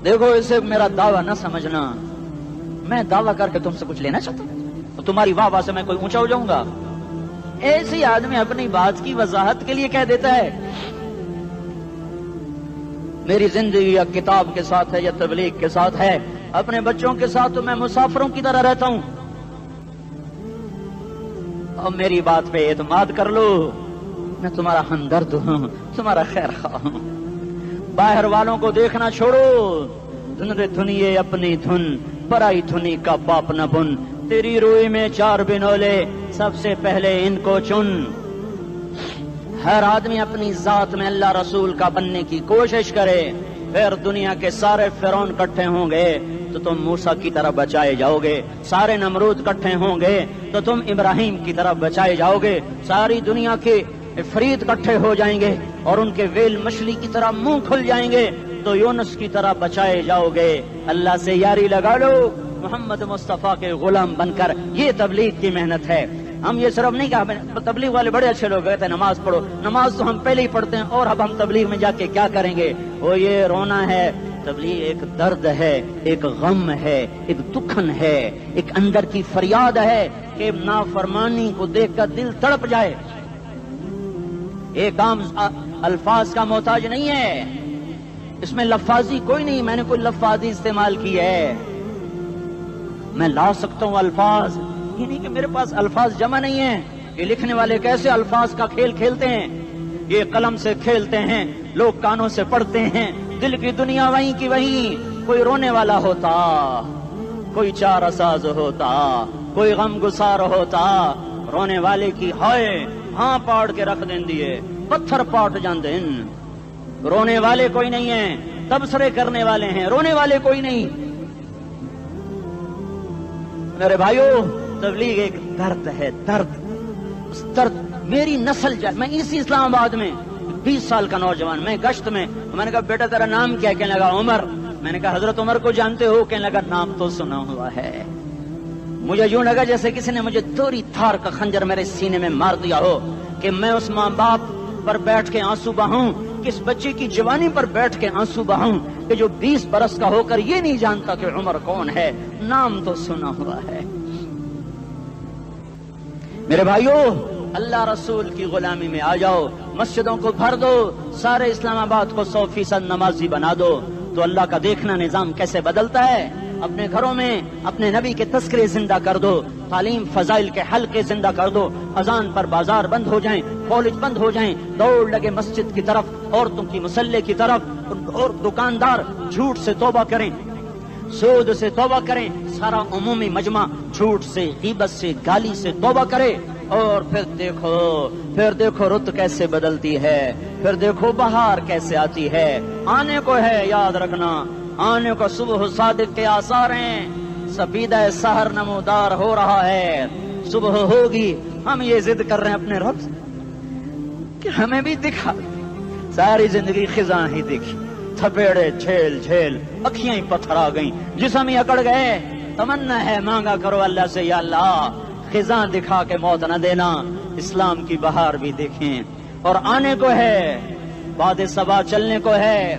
دیکھو اسے میرا دعویٰ نہ سمجھنا، میں دعویٰ کر کے تم سے کچھ لینا چاہتا ہوں تو تمہاری واہ واہ سے میں کوئی اونچا ہو جاؤں گا؟ ایسے آدمی اپنی بات کی وضاحت کے لیے کہہ دیتا ہے میری زندگی یا کتاب کے ساتھ ہے یا تبلیغ کے ساتھ ہے، اپنے بچوں کے ساتھ تو میں مسافروں کی طرح رہتا ہوں، اور میری بات پہ اعتماد کر لو، میں تمہارا ہمدرد ہوں، تمہارا خیر خواہ ہوں۔ باہر والوں کو دیکھنا چھوڑو، دھنیے اپنی دھن، پرائی دھنی کا باپ نہ بن، تیری روئی میں 4 بنولے، سب سے پہلے ان کو چن۔ ہر آدمی اپنی ذات میں اللہ رسول کا بننے کی کوشش کرے، پھر دنیا کے سارے فرعون اکٹھے ہوں گے تو تم موسیٰ کی طرح بچائے جاؤ گے، سارے نمرود اکٹھے ہوں گے تو تم ابراہیم کی طرح بچائے جاؤ گے، ساری دنیا کے افریت اکٹھے ہو جائیں گے اور ان کے ویل مچھلی کی طرح منہ کھل جائیں گے تو یونس کی طرح بچائے جاؤ گے۔ اللہ سے یاری لگا لو، محمد مصطفیٰ کے غلام بن کر، یہ تبلیغ کی محنت ہے۔ ہم یہ صرف نہیں کہا تبلیغ والے بڑے اچھے لوگ کہتے ہیں نماز پڑھو، نماز تو ہم پہلے ہی پڑھتے ہیں اور اب ہم تبلیغ میں جا کے کیا کریں گے؟ وہ یہ رونا ہے، تبلیغ ایک درد ہے، ایک غم ہے، ایک دکھن ہے، ایک اندر کی فریاد ہے کہ نافرمانی کو دیکھ کر دل تڑپ جائے۔ ایک عام الفاظ کا محتاج نہیں ہے، اس میں لفاظی کوئی نہیں، میں نے کوئی لفاظی استعمال کی ہے، میں لا سکتا ہوں الفاظ، یہ نہیں کہ میرے پاس الفاظ جمع نہیں ہیں۔ یہ لکھنے والے کیسے الفاظ کا کھیل کھیلتے ہیں، یہ قلم سے کھیلتے ہیں، لوگ کانوں سے پڑھتے ہیں، دل کی دنیا وہیں کی وہیں، کوئی رونے والا ہوتا، کوئی چارہ ساز ہوتا، کوئی غم گسار ہوتا رونے والے کی ہائے ہاں پاڑ کے رکھ دیں دیے پتھر پاٹ جاندے رونے والے کوئی نہیں ہیں، تبصرے کرنے والے ہیں، رونے والے کوئی نہیں۔ میرے بھائیو تبلیغ ایک درد ہے، درد، اس درد میری نسل جائے۔ میں اسی اسلام آباد میں 20 سال کا نوجوان، میں گشت میں نے کہا بیٹا تیرا نام کیا؟ کہنے لگا عمر۔ میں نے کہا حضرت عمر کو جانتے ہو؟ کہنے لگا نام تو سنا ہوا ہے۔ مجھے یوں لگا جیسے کسی نے مجھے دوری تھار کا خنجر میرے سینے میں مار دیا ہو کہ میں اس ماں باپ پر بیٹھ کے آنسو بہاؤں، کس بچے کی جوانی پر بیٹھ کے آنسو بہاؤں کہ جو 20 برس کا ہو کر یہ نہیں جانتا کہ عمر کون ہے، نام تو سنا ہوا ہے۔ میرے بھائیو اللہ رسول کی غلامی میں آ جاؤ، مسجدوں کو بھر دو، سارے اسلام آباد کو 100% نمازی بنا دو، تو اللہ کا دیکھنا نظام کیسے بدلتا ہے۔ اپنے گھروں میں اپنے نبی کے تذکرے زندہ کر دو، تعلیم فضائل کے حلقے زندہ کر دو، اذان پر بازار بند ہو جائیں، کالج بند ہو جائیں، دوڑ لگے مسجد کی طرف، عورتوں کی مصلے کی طرف، اور دکاندار جھوٹ سے توبہ کریں، سود سے توبہ کریں، سارا عمومی مجمع جھوٹ سے، غیبت سے، گالی سے توبہ کرے، اور پھر دیکھو رت کیسے بدلتی ہے، پھر دیکھو بہار کیسے آتی ہے۔ آنے کو ہے، یاد رکھنا، آنے کو صبح صادق کے آثار ہیں، سفیدہ سحر نمودار ہو رہا ہے، صبح ہوگی۔ ہم یہ ضد کر رہے ہیں اپنے رب سے کہ ہمیں بھی دکھا، ساری زندگی خزاں ہی دیکھی، تھپیڑے جھیل جھیل، اکھیاں ہی پتھر آ گئیں، جسم ہی اکڑ گئے۔ تمنا ہے مانگا کرو اللہ سے، یا اللہ خزاں دکھا کے موت نہ دینا، اسلام کی بہار بھی دیکھیں۔ اور آنے کو ہے، باد صبا چلنے کو ہے،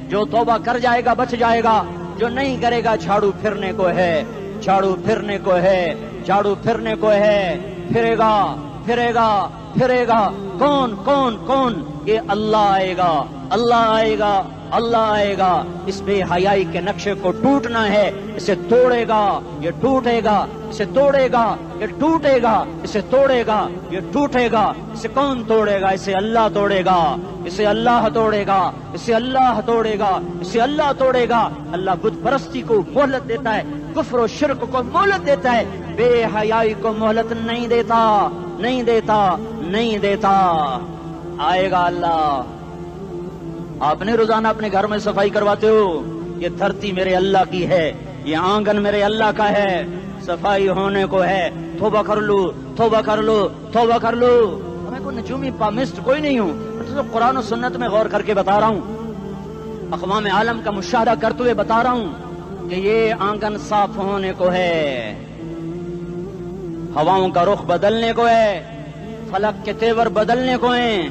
جو توبہ کر جائے گا بچ جائے گا، جو نہیں کرے گا جھاڑو پھرنے کو ہے، جھاڑو پھرنے کو ہے، جھاڑو پھرنے کو ہے، پھرے گا پھرے گا پھرے گا۔ کون کون کون؟ یہ اللہ آئے گا، اللہ آئے گا، اللہ آئے گا۔ اس بے حیائی کے نقشے کو ٹوٹنا ہے، اسے توڑے گا، یہ ٹوٹے گا، اسے توڑے گا، یہ ٹوٹے گا، اسے توڑے گا، یہ ٹوٹے گا۔ اسے کون توڑے گا؟ اسے اللہ توڑے گا، اسے اللہ توڑے گا، اسے اللہ توڑے گا، اسے اللہ توڑے گا۔ اللہ بت پرستی کو مہلت دیتا ہے، کفر و شرک کو مہلت دیتا ہے، بے حیائی کو مہلت نہیں دیتا، نہیں دیتا، نہیں دیتا۔ آئے گا اللہ۔ آپ نے روزانہ اپنے گھر میں صفائی کرواتے ہو، یہ دھرتی میرے اللہ کی ہے، یہ آنگن میرے اللہ کا ہے، صفائی ہونے کو ہے، توبہ کر لو، توبہ کر لو، توبہ کر لو۔ میں کوئی نجومی پامسٹ کوئی نہیں ہوں، میں تو قرآن و سنت میں غور کر کے بتا رہا ہوں، اقوام عالم کا مشاہدہ کرتے ہوئے بتا رہا ہوں کہ یہ آنگن صاف ہونے کو ہے، ہواؤں کا رخ بدلنے کو ہے، فلک کے تیور بدلنے کو ہیں۔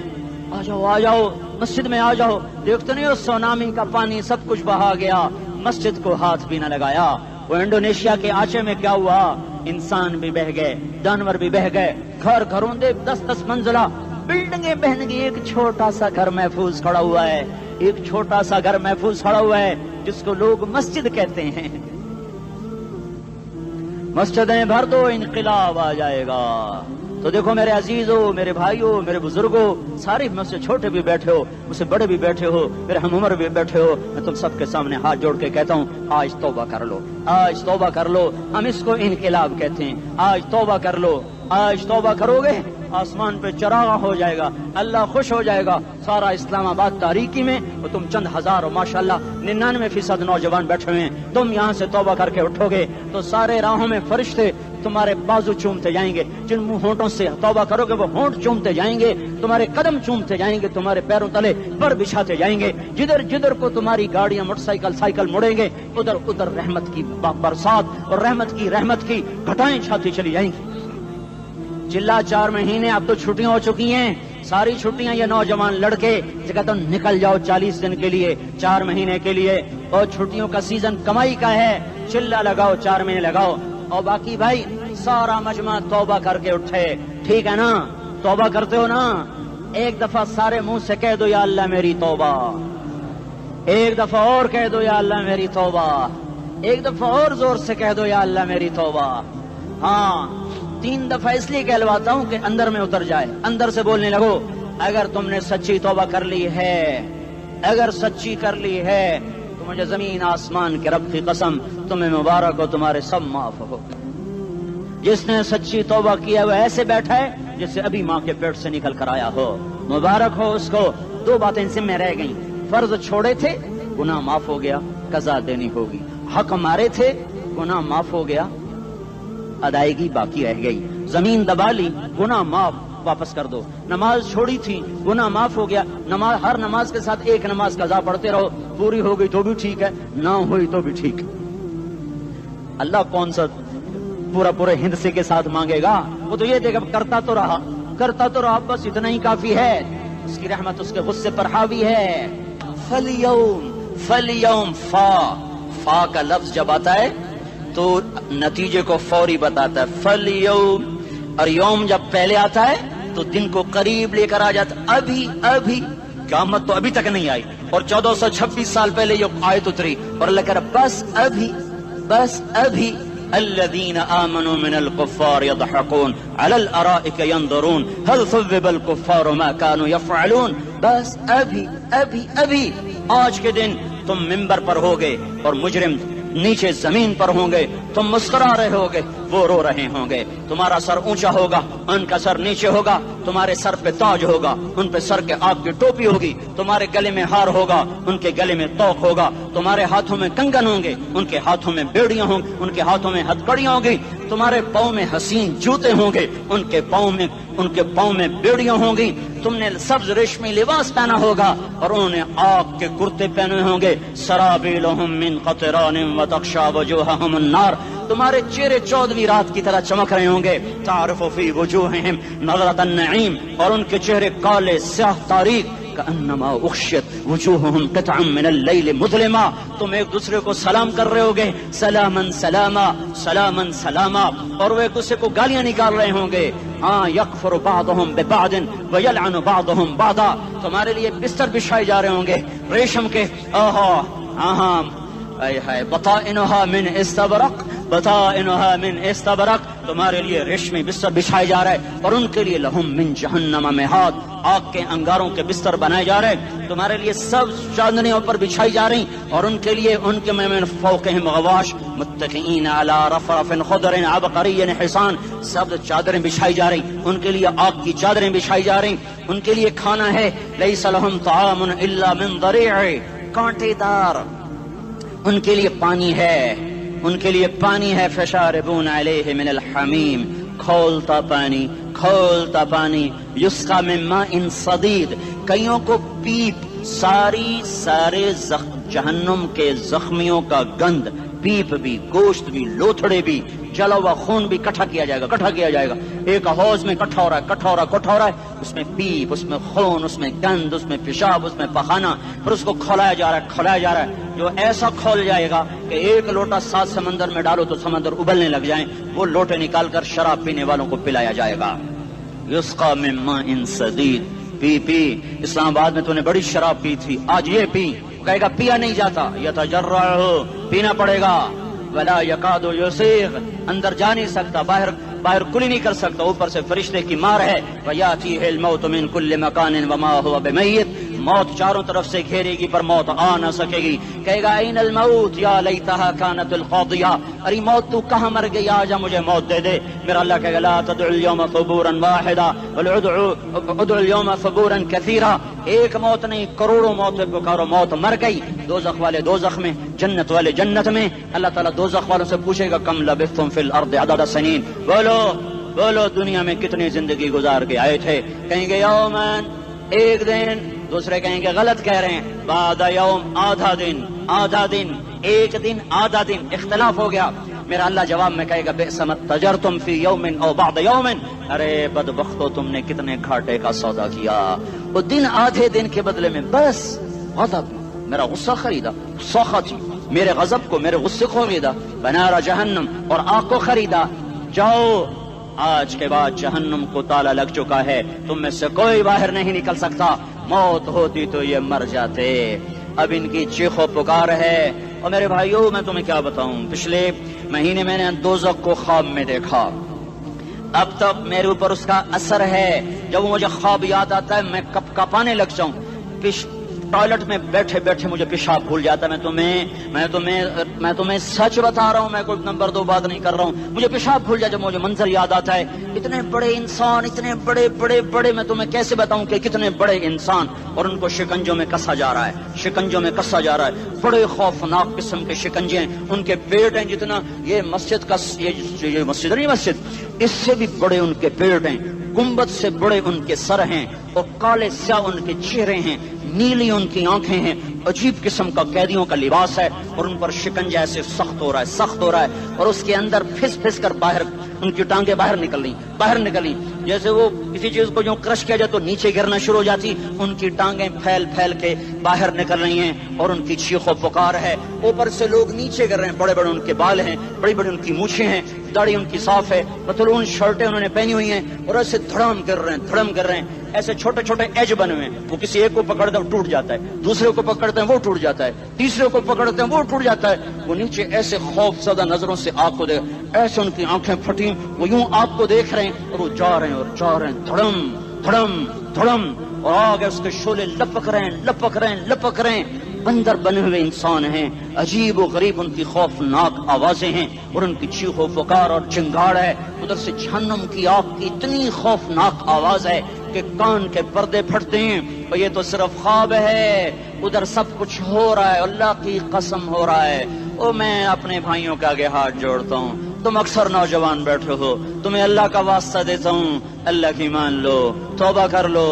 آ جاؤ آ جاؤ، مسجد میں آ جاؤ۔ دیکھتے نہیں ہو سونامی کا پانی سب کچھ بہا گیا، مسجد کو ہاتھ بھی نہ لگایا۔ وہ انڈونیشیا کے آچے میں کیا ہوا؟ انسان بھی بہ گئے، جانور بھی بہ گئے، گھر گھروں دے 10-10 منزلہ بلڈنگیں بہن گئی، ایک چھوٹا سا گھر محفوظ کھڑا ہوا ہے، ایک چھوٹا سا گھر محفوظ کھڑا ہوا ہے جس کو لوگ مسجد کہتے ہیں۔ مسجدیں بھر دو، انقلاب آ جائے گا۔ تو دیکھو میرے عزیزو، میرے بھائیو، میرے بزرگوں، سارے مجھ سے چھوٹے بھی بیٹھے ہو، مجھ سے بڑے بھی بیٹھے ہو، میرے ہم عمر بھی بیٹھے ہو، میں تم سب کے سامنے ہاتھ جوڑ کے کہتا ہوں آج توبہ کر لو، آج توبہ کر لو۔ ہم اس کو انقلاب کہتے ہیں۔ آج توبہ کر لو، آج توبہ کرو گے، آسمان پہ چراغاں ہو جائے گا، اللہ خوش ہو جائے گا۔ سارا اسلام آباد تاریکی میں اور تم چند ہزار، اور ماشاءاللہ 99% نوجوان بیٹھے ہوئے ہیں، تم یہاں سے توبہ کر کے اٹھو گے تو سارے راہوں میں فرشتے تمہارے بازو چومتے جائیں گے، جن منہ ہونٹوں سے توبہ کرو گے وہ ہونٹ چومتے جائیں گے، تمہارے قدم چومتے جائیں گے، تمہارے پیروں تلے پر بچھاتے جائیں گے، جدھر جدھر کو تمہاری گاڑیاں موٹر سائیکل سائیکل مڑیں گے، ادھر ادھر رحمت کی برسات اور رحمت کی گھٹائیں چھاتی چلی جائیں گی۔ چلا 4 مہینے، اب تو چھٹیاں ہو چکی ہیں، ساری چھٹیاں یہ نوجوان لڑکے جگہ تو نکل جاؤ 40 دن کے لیے، 4 مہینے کے لیے، اور چھٹیوں کا سیزن کمائی کا ہے، چلا لگاؤ، 4 مہینے لگاؤ، اور باقی بھائی سارا مجمع توبہ کر کے اٹھے، ٹھیک ہے نا؟ توبہ کرتے ہو نا؟ ایک دفعہ سارے منہ سے کہہ دو یا اللہ میری توبہ، ایک دفعہ اور کہہ دو یا اللہ میری توبہ، ایک دفعہ اور زور سے کہہ دو یا اللہ میری توبہ۔ ہاں 3 دفعہ اس لیے کہلواتا ہوں کہ اندر میں اتر جائے، اندر سے بولنے لگو۔ اگر تم نے سچی توبہ کر لی ہے، اگر سچی کر لی ہے تو مجھے زمین آسمان کے رب کی قسم تمہیں مبارک ہو، تمہارے سب معاف ہو۔ جس نے سچی توبہ کیا وہ ایسے بیٹھا ہے جسے ابھی ماں کے پیٹ سے نکل کر آیا ہو. مبارک ہو اس کو. 2 باتیں ذمہ رہ گئیں. فرض چھوڑے تھے، گناہ معاف ہو گیا، قضا دینی ہوگی. حق مارے تھے، گناہ معاف ہو گیا، ادائیگی باقی رہ گئی. زمین دبا لی، گناہ معاف، واپس کر دو. نماز چھوڑی تھی، گناہ معاف ہو گیا. نماز، ہر نماز کے ساتھ ایک نماز قضا پڑھتے رہو، پوری ہو گئی تو بھی ٹھیک ہے، نہ ہوئی تو بھی ٹھیک. اللہ کون سا پورے ہند سے کے ساتھ مانگے گا؟ وہ تو یہ دیکھا کرتا تو رہا، بس اتنا ہی کافی ہے. اس کی رحمت اس کے غصے پر حاوی ہے. فَالْيَوْمِ فا کا لفظ جب آتا ہے تو نتیجے کو فوری بتاتا ہے. فَالْيَوْمِ، اور یوم جب پہلے آتا ہے تو دن کو قریب لے کر آ جاتا. ابھی قیامت تو ابھی تک نہیں آئی، اور 1426 سال پہلے یہ آیت اتری، اور اللہ کہہ رہا بس ابھی الذين آمنوا من الكفار يضحكون على الارائك ينظرون هل ثوب الكفار ما كانوا يفعلون. بس ابھی آج کے دن تم منبر پر ہوگے اور مجرم نیچے زمین پر ہوں گے، تم مسکرا رہے ہوگے، وہ رو رہے ہوں گے. تمہارا سر اونچا ہوگا، ان کا سر نیچے ہوگا. تمہارے سر پہ تاج ہوگا، ان پہ سر کے آگ کی ٹوپی ہوگی. تمہارے گلے میں ہار ہوگا، ان کے گلے میں توق ہوگا. تمہارے ہاتھوں میں کنگن ہوں گے، ان کے ہاتھوں میں بیڑیاں ہوں گی، ان کے ہاتھوں میں ہتکڑیاں ہوں گی. تمہارے پاؤں میں حسین جوتے ہوں گے، ان کے پاؤں میں بیڑیاں ہوں گی. تم نے سبز ریشمی لباس پہنا ہوگا اور انہوں نے آگ کے کرتے پہنے ہوں گے. سرابیلہم من قطران وتغشا وجوہہم النار. تمہارے چہرے 14ویں رات کی طرح چمک رہے ہوں گے. تعرف فی وجوہہم نظرۃ النعیم، اور ان کے چہرے کالے سیاہ تاریک. کأنما اغشیت وجوہہم قطعا من اللیل مظلما. تم ایک دوسرے کو سلام کر رہے ہوگے، سلامن سلاما سلامن سلاما، اور وہ ایک دوسرے کو گالیاں نکال رہے ہوں گے. ہاں یکفر بعضهم ببعض ویلعن بعضهم بعضا. تمہارے لیے بستر بچھائے جا رہے ہوں گے ریشم کے. بطائنها من استبرق، تمہارے لیے ریشمی بستر بچھائے جا رہے، اور ان کے لیے لہم من جہنم مہاد، آگ کے انگاروں کے بستر بنائے جا رہے. تمہارے لیے سب چاندنیوں پر بچھائی جا رہی، اور ان کے لیے ان کے من فوقہم غواش متکئین علی رفرف خضر عبقری حصان. سب چادریں بچھائی جا رہی، ان کے لیے آگ کی چادریں بچھائی جا رہی. ان کے لیے کھانا ہے لیس لہم طعام الا من ضریع، کانٹے دار. ان کے لیے پانی ہے، فشاربون علیہ من الحمیم، کھولتا پانی. یسقا من ماء صدید، کئیوں کو پیپ، سارے جہنم کے زخمیوں کا گند، پیپ بھی، گوشت بھی، لوتھڑے بھی، جلا ہوا خون بھی کٹھا کیا جائے گا. ایک حوض میں کٹھا ہو رہا ہے، اس میں پیپ، اس میں خون، اس میں گند، اس میں پیشاب، اس میں پخانہ، پھر اس کو کھولایا جا رہا ہے. جو ایسا کھول جائے گا کہ ایک لوٹا 7 سمندر میں ڈالو تو سمندر ابلنے لگ جائیں، وہ لوٹے نکال کر شراب پینے والوں کو پلایا جائے گا. یسقا من ماء صدید، پی. اسلام آباد میں تو نے بڑی شراب پی تھی، آج یہ پی. کہے گا پیا نہیں جاتا، یتجرعہ، پینا پڑے گا. ولا یکاد یسیغ، اندر جا نہیں سکتا، باہر کلی نہیں کر سکتا، اوپر سے فرشتے کی مار ہے. ویاتیہ الموت من کل مکان وما هو بمیت، موت چاروں طرف سے گھیرے گی پر موت آ نہ سکے گی. کہے گا این الموت یا لیتہا کانت القاضیہ، ارے موت تو کہاں مر گئی، آجا مجھے موت دے دے. میرا اللہ کہے گا لا تدعو اليوم ثبورا واحدا بل ادعو اليوم ثبورا کثیرا. ایک موت نہیں، کروڑوں موتیں پکارو. موت مر گئی، دوزخ والے دوزخ میں، جنت والے جنت میں. اللہ تعالیٰ دوزخ والوں سے پوچھے گا کم لبثتم فی الارض عدد سنین، بولو دنیا میں کتنی زندگی گزار کے آئے تھے. کہیں گے یومن، ایک دن. دوسرے کہیں گے غلط کہہ رہے ہیں، بعد یوم، آدھا دن، ایک دن، آدھا دن. اختلاف ہو گیا. میرا اللہ جواب میں کہے گا بئس ما تجرتم فی یوم او بعد یوم، ارے بدبختو تم نے کتنے گھاٹے کا سودا کیا. وہ دن، آدھے دن کے بدلے میں بس غضب، میرا غصہ خریدا، سخط، میرے غضب کو، میرے غصے کو خریدا. بنار جہنم، اور آگ کو خریدا. جاؤ، آج کے بعد جہنم کو تالا لگ چکا ہے، تم میں سے کوئی باہر نہیں نکل سکتا. موت ہوتی تو یہ مر جاتے. اب ان کی چیخ و پکار ہے. اور میرے بھائیوں، میں تمہیں کیا بتاؤں، پچھلے مہینے میں نے دوزخ کو خواب میں دیکھا. اب تک میرے اوپر اس کا اثر ہے. جب مجھے خواب یاد آتا ہے میں کپانے لگ جاؤں. ٹوائلٹ میں بیٹھے بیٹھے مجھے پیشاب بھول جاتا ہے. میں تمہیں سچ بتا رہا ہوں, میں کوئی نمبر 2 بات نہیں کر رہا ہوں. مجھے پیشاب بھول جاتا ہے, مجھے منظر یاد آتا ہے. اتنے بڑے انسان, اتنے بڑے بڑے بڑے, میں تمہیں کیسے بتاؤں کہ کتنے بڑے انسان, اور ان کو شکنجوں میں کسا جا رہا ہے, شکنجوں میں کسا جا رہا ہے. بڑے خوفناک قسم کے شکنجے ہیں. ان کے پیٹ ہیں جتنا یہ مسجد کا, یہ مسجد نہیں, مسجد اس سے بھی بڑے ان کے پیٹ ہیں. گنبد سے بڑے ان کے سر ہیں, اور کالے سیاہ ان کے چہرے ہیں, نیلی ان کی آنکھیں ہیں. عجیب قسم کا قیدیوں کا لباس ہے, اور ان پر شکنجہ ایسے سخت ہو رہا ہے, سخت ہو رہا ہے. اور اس کے اندر پھس پھس کر باہر ان کی ٹانگیں باہر نکلی, جیسے وہ کسی چیز کو جو کرش کیا جائے تو نیچے گرنا شروع ہو جاتی. ان کی ٹانگیں پھیل پھیل کے باہر نکل رہی ہیں, اور ان کی چیخ و پکار ہے. اوپر سے لوگ نیچے گر رہے ہیں. بڑے بڑے ان کے بال ہیں, بڑی بڑی ان کی مونچھیں ہیں, داڑھی ان کی صاف ہے, پتلون شرٹیں انہوں نے پہنی ہوئی ہیں, اور ایسے دھڑم گر رہے ہیں. ایسے چھوٹے چھوٹے ایج بنے ہوئے ہیں. وہ کسی ایک کو پکڑتے ہیں وہ ٹوٹ جاتا ہے, دوسرے کو پکڑتے ہیں وہ ٹوٹ جاتا ہے, تیسرے کو پکڑتے ہیں وہ ٹوٹ جاتا ہے. وہ نیچے ایسے خوف زدہ نظروں سے آپ کو دیکھ, ایسے ان کی آنکھیں پھٹی, وہ یوں آپ کو دیکھ رہے ہیں, اور وہ جا رہے ہیں دھڑم دھڑم دھڑم, اور آگے اس کے شعلے لپک رہے ہیں. بندر بنے ہوئے انسان ہیں, عجیب و غریب ان کی خوفناک آوازیں ہیں, اور ان کی چیخ و پکار اور چنگاڑ ہے. ادھر سے جہنم کی آگ کی اتنی خوفناک آواز ہے کہ کان کے پردے پھٹتے ہیں. اور یہ تو صرف خواب ہے, ادھر سب کچھ ہو رہا ہے, اللہ کی قسم ہو رہا ہے. اور میں اپنے بھائیوں کے آگے ہاتھ جوڑتا ہوں, تم اکثر نوجوان بیٹھے ہو, تمہیں اللہ کا واسطہ دیتا ہوں, اللہ کی مان لو, توبہ کر لو.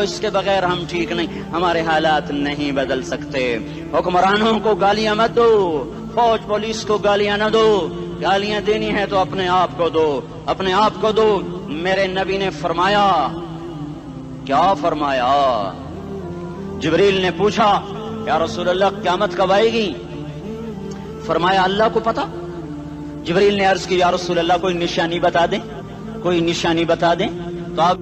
اس کے بغیر ہم ٹھیک نہیں, ہمارے حالات نہیں بدل سکتے. حکمرانوں کو گالیاں مت دو, فوج پولیس کو گالیاں نہ دو. گالیاں دینی ہے تو اپنے آپ کو دو. میرے نبی نے فرمایا, کیا فرمایا؟ جبریل نے پوچھا, یا رسول اللہ قیامت کب آئے گی؟ فرمایا اللہ کو پتا. جبریل نے عرض کی, یا رسول اللہ کوئی نشانی بتا دیں. تو آپ